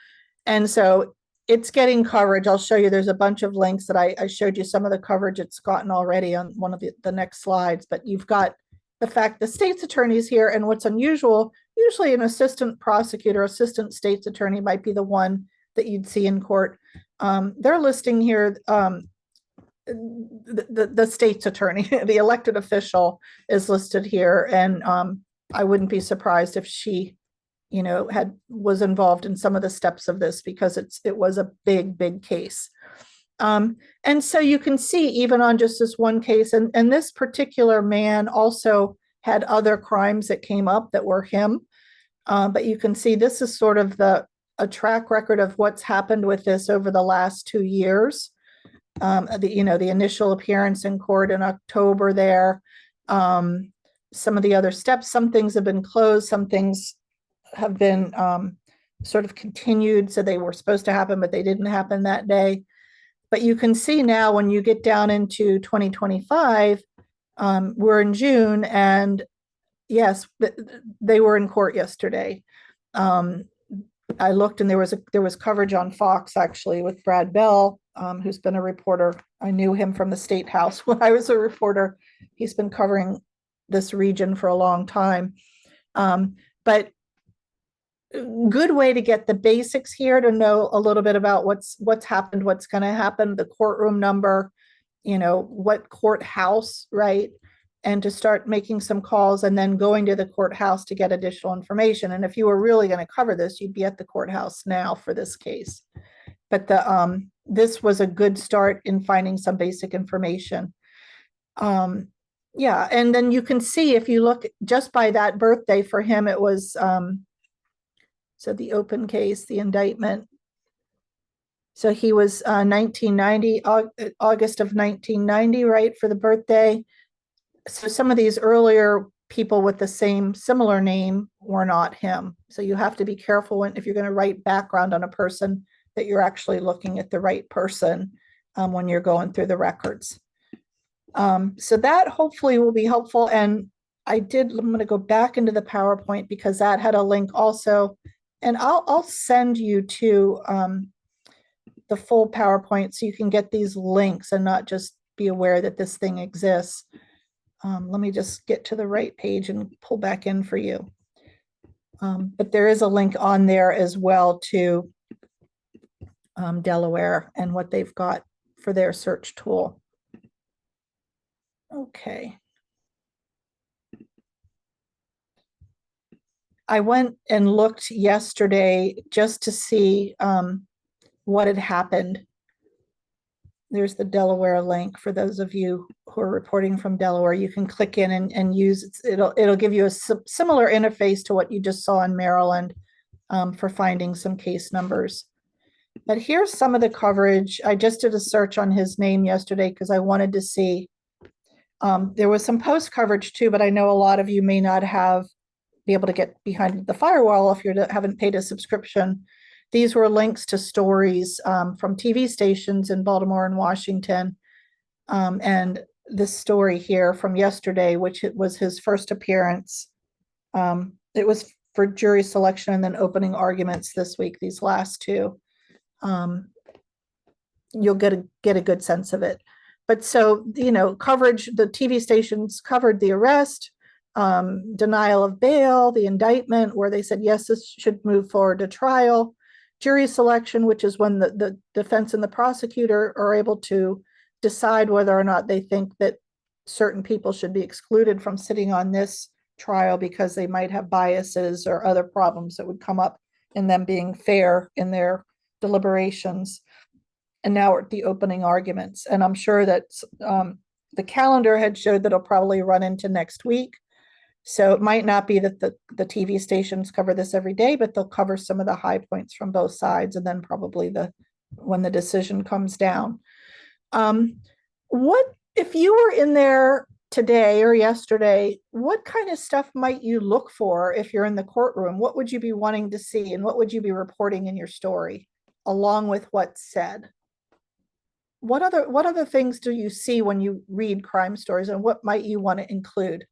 And so it's getting coverage. I'll show you, there's a bunch of links that I showed you some of the coverage it's gotten already on one of the next slides, but you've got the fact the state's attorney's here. And what's unusual, usually an assistant prosecutor, assistant state's attorney might be the one that you'd see in court. They're listing here the state's attorney, the elected official is listed here, and I wouldn't be surprised if she, was involved in some of the steps of this, because it was a big case. And so you can see, even on just this one case, and this particular man also had other crimes that came up that were him. But you can see this is sort of a track record of what's happened with this over the last 2 years. The initial appearance in court in October there. Some of the other steps, some things have been closed, some things have been sort of continued. So they were supposed to happen, but they didn't happen that day. But you can see now, when you get down into 2025, we're in June, and yes, they were in court yesterday. I looked, and there was coverage on Fox, actually, with Brad Bell, who's been a reporter. I knew him from the State House when I was a reporter. He's been covering this region for a long time. But good way to get the basics here, to know a little bit about what's happened, what's going to happen, the courtroom number, what courthouse, right? And to start making some calls, and then going to the courthouse to get additional information. And if you were really going to cover this, you'd be at the courthouse now for this case. But this was a good start in finding some basic information. Yeah, and then you can see, if you look just by that birthday for him, it was so the open case, the indictment. So he was 1990, August of 1990, right, for the birthday. So some of these earlier people with the similar name were not him. So you have to be careful if you're going to write background on a person, that you're actually looking at the right person when you're going through the records. So that hopefully will be helpful. And I'm going to go back into the PowerPoint, because that had a link also. And I'll send you to the full PowerPoint, so you can get these links and not just be aware that this thing exists. Let me just get to the right page and pull back in for you. But there is a link on there as well to Delaware and what they've got for their search tool. Okay. I went and looked yesterday just to see what had happened. There's the Delaware link for those of you who are reporting from Delaware. You can click in and use it. It'll give you a similar interface to what you just saw in Maryland for finding some case numbers. But here's some of the coverage. I just did a search on his name yesterday because I wanted to see. There was some post coverage too, but I know a lot of you may not be able to get behind the firewall if you haven't paid a subscription. These were links to stories from TV stations in Baltimore and Washington. And this story here from yesterday, which it was his first appearance. It was for jury selection and then opening arguments this week, these last two. You'll get a good sense of it. But so, coverage, the TV stations covered the arrest, denial of bail, the indictment, where they said, yes, this should move forward to trial, jury selection, which is when the defense and the prosecutor are able to decide whether or not they think that certain people should be excluded from sitting on this trial because they might have biases or other problems that would come up in them being fair in their deliberations. And now we're at the opening arguments. And I'm sure that the calendar had showed that it'll probably run into next week. So it might not be that the TV stations cover this every day, but they'll cover some of the high points from both sides, and then probably when the decision comes down. What if you were in there today or yesterday, what kind of stuff might you look for if you're in the courtroom? What would you be wanting to see, and what would you be reporting in your story along with what's said? What other things do you see when you read crime stories, and what might you want to include?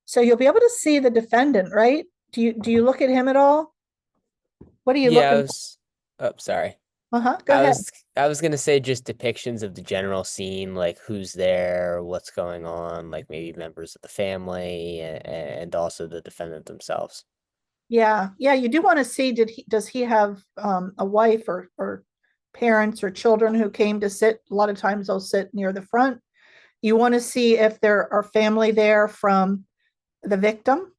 So you'll be able to see the defendant, right? Do you look at him at all? What are you looking for? Oh, sorry. Go ahead. I was gonna say just depictions of the general scene, like who's there, what's going on, like maybe members of the family and also the defendant themselves. Yeah, you do want to see, does he have a wife or parents or children who came to sit? A lot of times they'll sit near the front. You want to see if there are family there from the victim.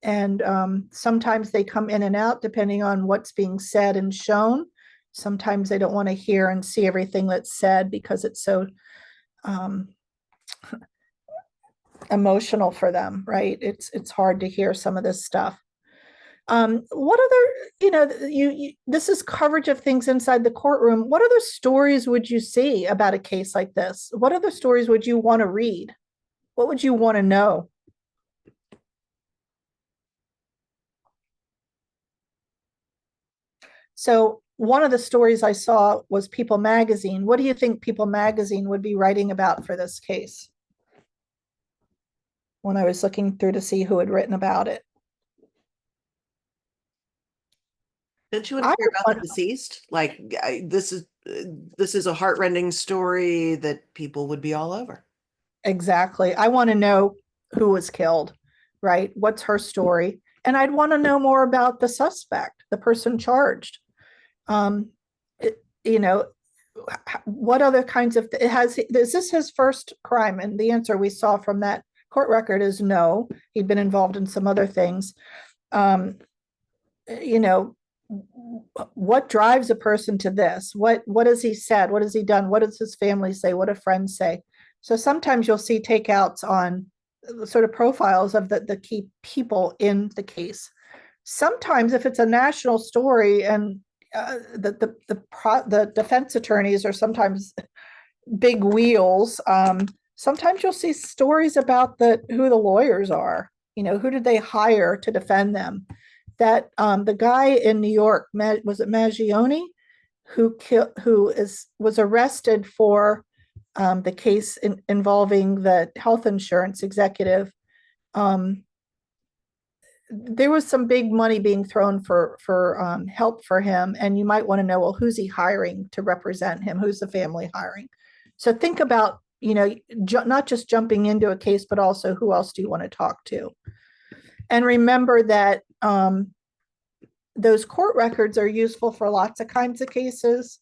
And sometimes they come in and out depending on what's being said and shown. Sometimes they don't want to hear and see everything that's said because it's so emotional for them, right? It's hard to hear some of this stuff. What other, this is coverage of things inside the courtroom. What other stories would you see about a case like this? What other stories would you want to read? What would you want to know? So one of the stories I saw was People Magazine. What do you think People Magazine would be writing about for this case? When I was looking through to see who had written about it. Don't you want to hear about the deceased? Like this is a heartrending story that people would be all over. Exactly. I want to know who was killed, right? What's her story? And I'd want to know more about the suspect, the person charged. What other kinds of, is this his first crime? And the answer we saw from that court record is no. He'd been involved in some other things. What drives a person to this? What has he said? What has he done? What does his family say? What do friends say? So sometimes you'll see takeouts on sort of profiles of the key people in the case. Sometimes if it's a national story and the defense attorneys are sometimes big wheels, sometimes you'll see stories about who the lawyers are. Who did they hire to defend them? That the guy in New York, was it Maggione, who was arrested for the case involving the health insurance executive. There was some big money being thrown for help for him, and you might want to know, well, who's he hiring to represent him? Who's the family hiring? So think about, not just jumping into a case, but also who else do you want to talk to? And remember that those court records are useful for lots of kinds of cases.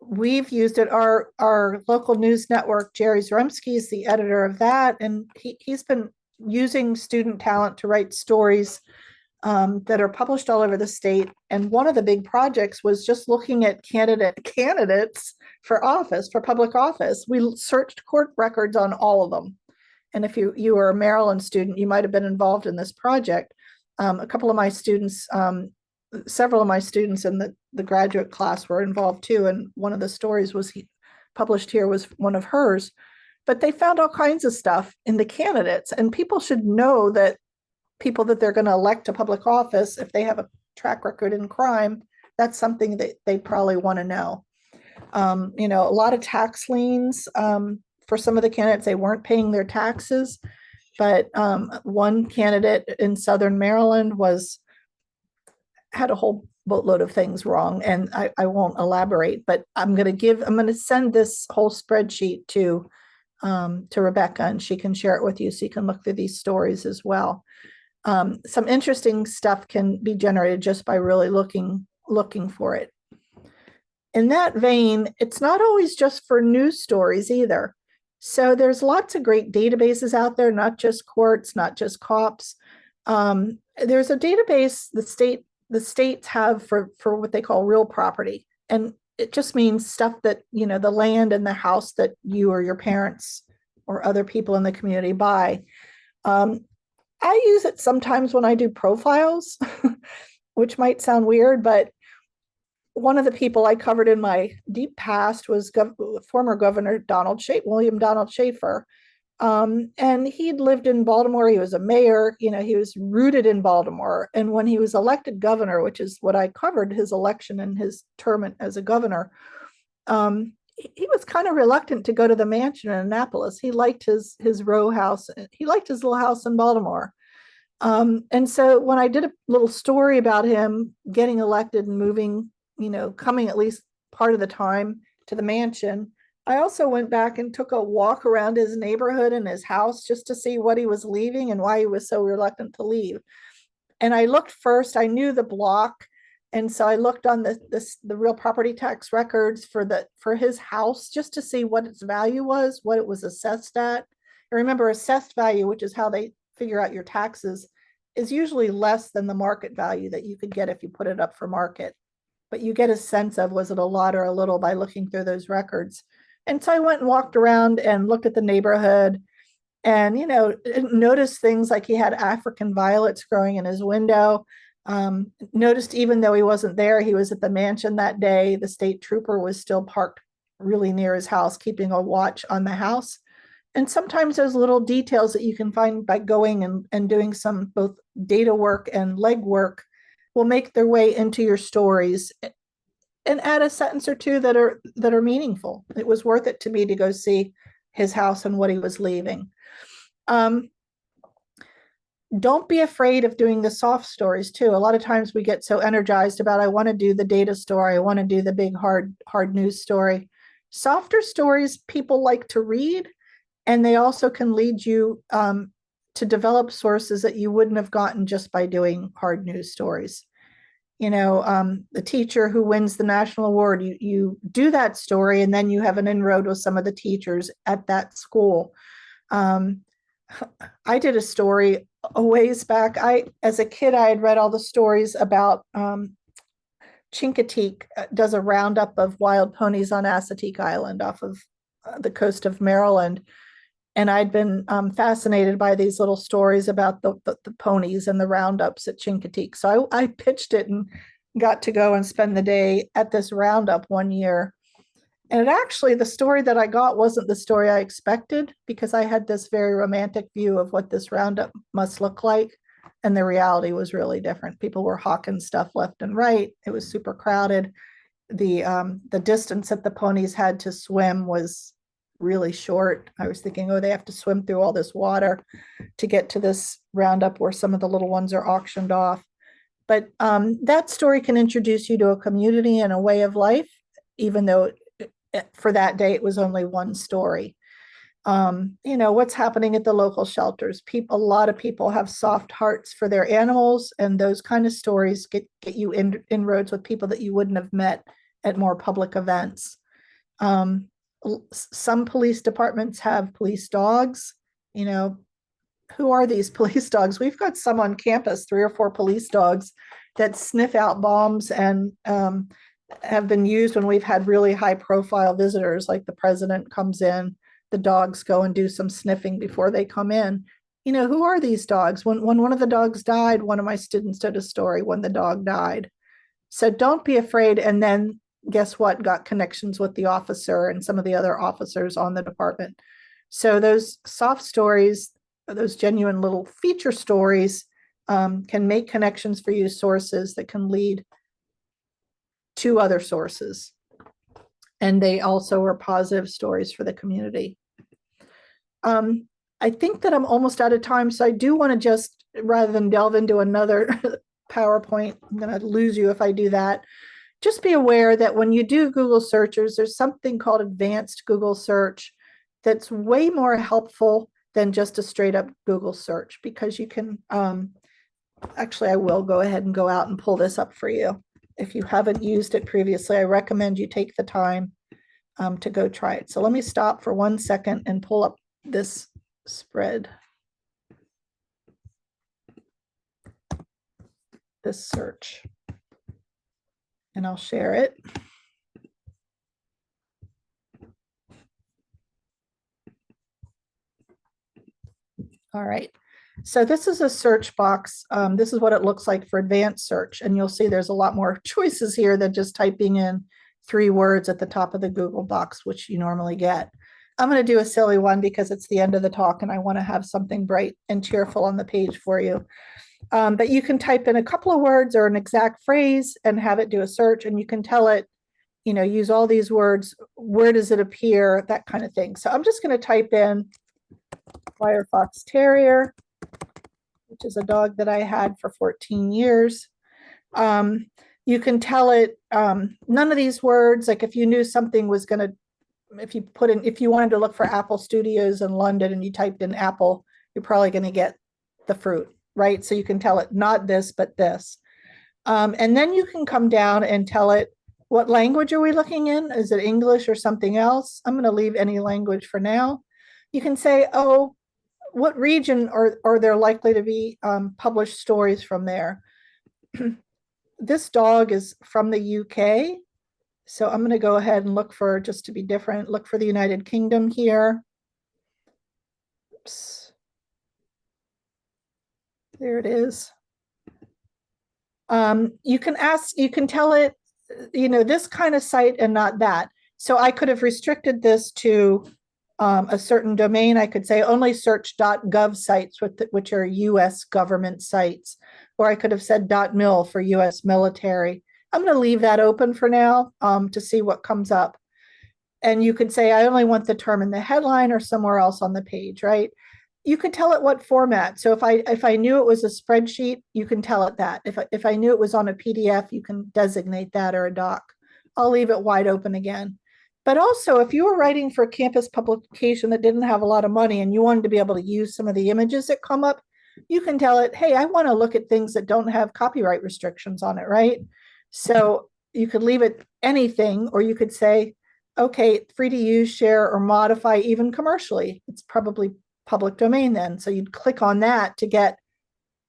We've used it. Our local news network, Jerry Zaremski, is the editor of that, and he's been using student talent to write stories that are published all over the state. And one of the big projects was just looking at candidates for office, for public office. We searched court records on all of them. And if you were a Maryland student, you might have been involved in this project. Several of my students in the graduate class were involved too. And one of the stories published here was one of hers. But they found all kinds of stuff in the candidates, and people should know that people that they're going to elect to public office, if they have a track record in crime, that's something that they probably want to know. A lot of tax liens for some of the candidates, they weren't paying their taxes, but one candidate in Southern Maryland had a whole boatload of things wrong, and I won't elaborate, but I'm going to send this whole spreadsheet to Rebecca, and she can share it with you so you can look through these stories as well. Some interesting stuff can be generated just by really looking for it. In that vein, it's not always just for news stories either. So there's lots of great databases out there, not just courts, not just cops. There's a database the states have for what they call real property. And it just means stuff that, the land and the house that you or your parents or other people in the community buy. I use it sometimes when I do profiles, which might sound weird, but one of the people I covered in my deep past was former Governor William Donald Schaefer. And he'd lived in Baltimore. He was a mayor, he was rooted in Baltimore. And when he was elected governor, which is what I covered, his election and his term as a governor, he was kind of reluctant to go to the mansion in Annapolis. He liked his row house. He liked his little house in Baltimore. And so when I did a little story about him getting elected and moving coming at least part of the time to the mansion, I also went back and took a walk around his neighborhood and his house just to see what he was leaving and why he was so reluctant to leave. And I looked first, I knew the block. And so I looked on the real property tax records for his house just to see what its value was, what it was assessed at. And remember, assessed value, which is how they figure out your taxes, is usually less than the market value that you could get if you put it up for market. But you get a sense of, was it a lot or a little, by looking through those records. And so I went and walked around and looked at the neighborhood and, noticed things like he had African violets growing in his window. Noticed even though he wasn't there, he was at the mansion that day. The state trooper was still parked really near his house, keeping a watch on the house. And sometimes those little details that you can find by going and doing some both data work and leg work will make their way into your stories and add a sentence or two that are meaningful. It was worth it to me to go see his house and what he was leaving. Don't be afraid of doing the soft stories too. A lot of times we get so energized about, I want to do the data story, I want to do the big hard news story. Softer stories people like to read, and they also can lead you to develop sources that you wouldn't have gotten just by doing hard news stories. The teacher who wins the national award, you do that story, and then you have an inroad with some of the teachers at that school. I did a story a ways back. As a kid, I had read all the stories about Chincoteague does a roundup of wild ponies on Assateague Island off of the coast of Maryland. And I'd been fascinated by these little stories about the ponies and the roundups at Chincoteague. So I pitched it and got to go and spend the day at this roundup one year. And the story that I got wasn't the story I expected, because I had this very romantic view of what this roundup must look like. And the reality was really different. People were hawking stuff left and right. It was super crowded. The distance that the ponies had to swim was really short. I was thinking, they have to swim through all this water to get to this roundup where some of the little ones are auctioned off. But that story can introduce you to a community and a way of life, even though for that day it was only one story. What's happening at the local shelters. A lot of people have soft hearts for their animals, and those kind of stories get you inroads with people that you wouldn't have met at more public events. Some police departments have police dogs. Who are these police dogs? We've got some on campus, 3 or 4 police dogs that sniff out bombs and have been used when we've had really high profile visitors, like the president comes in. The dogs go and do some sniffing before they come in. Who are these dogs? When one of the dogs died, one of my students did a story when the dog died. So don't be afraid. And then guess what? Got connections with the officer and some of the other officers on the department. So those soft stories, those genuine little feature stories can make connections for you, sources that can lead to other sources. And they also are positive stories for the community. I think that I'm almost out of time, so I do want to just, rather than delve into another PowerPoint, I'm going to lose you if I do that. Just be aware that when you do Google searches, there's something called advanced Google search that's way more helpful than just a straight up Google search, because you can, actually, I will go ahead and go out and pull this up for you. If you haven't used it previously, I recommend you take the time to go try it. So let me stop for 1 second and pull up this spread, this search, and I'll share it. All right. So this is a search box. This is what it looks like for advanced search. And you'll see there's a lot more choices here than just typing in 3 words at the top of the Google box, which you normally get. I'm going to do a silly one because it's the end of the talk and I want to have something bright and cheerful on the page for you. But you can type in a couple of words or an exact phrase and have it do a search, and you can tell it, use all these words. Where does it appear? That kind of thing. So I'm just going to type in Wire Fox Terrier, which is a dog that I had for 14 years. You can tell it, none of these words, like if you knew something was going to, if you wanted to look for Apple Studios in London and you typed in Apple, you're probably going to get the fruit, right? So you can tell it not this, but this. And then you can come down and tell it, what language are we looking in? Is it English or something else? I'm going to leave any language for now. You can say, oh, what region are there likely to be published stories from there? This dog is from the UK. So I'm going to go ahead and look for, just to be different, look for the United Kingdom here. Oops. There it is. You can tell it, this kind of site and not that. So I could have restricted this to a certain domain. I could say only search .gov sites, which are US government sites, or I could have said .mil for US military. I'm going to leave that open for now to see what comes up. And you could say, I only want the term in the headline or somewhere else on the page, right? You could tell it what format. So if I knew it was a spreadsheet, you can tell it that. If I knew it was on a PDF, you can designate that, or a doc. I'll leave it wide open again. But also, if you were writing for a campus publication that didn't have a lot of money and you wanted to be able to use some of the images that come up, you can tell it, hey, I want to look at things that don't have copyright restrictions on it, right? So you could leave it anything, or you could say, okay, free to use, share, or modify even commercially. It's probably public domain then. So you'd click on that to get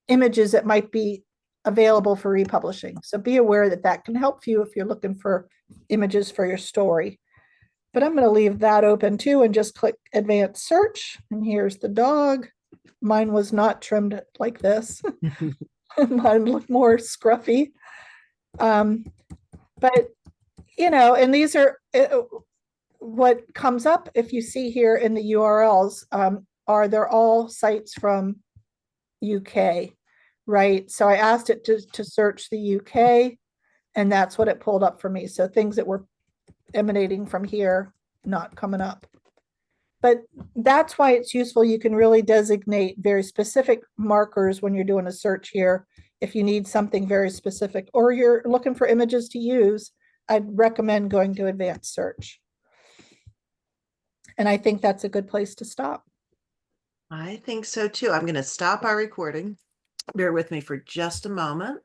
images that might be available for republishing. So be aware that that can help you if you're looking for images for your story. But I'm going to leave that open too and just click advanced search. And here's the dog. Mine was not trimmed like this. Mine looked more scruffy. But, and these are what comes up if you see here in the URLs they're all sites from UK, right? So I asked it to search the UK, and that's what it pulled up for me. So things that were emanating from here, not coming up. But that's why it's useful. You can really designate very specific markers when you're doing a search here. If you need something very specific, or you're looking for images to use, I'd recommend going to advanced search. And I think that's a good place to stop. I think so too. I'm going to stop our recording. Bear with me for just a moment.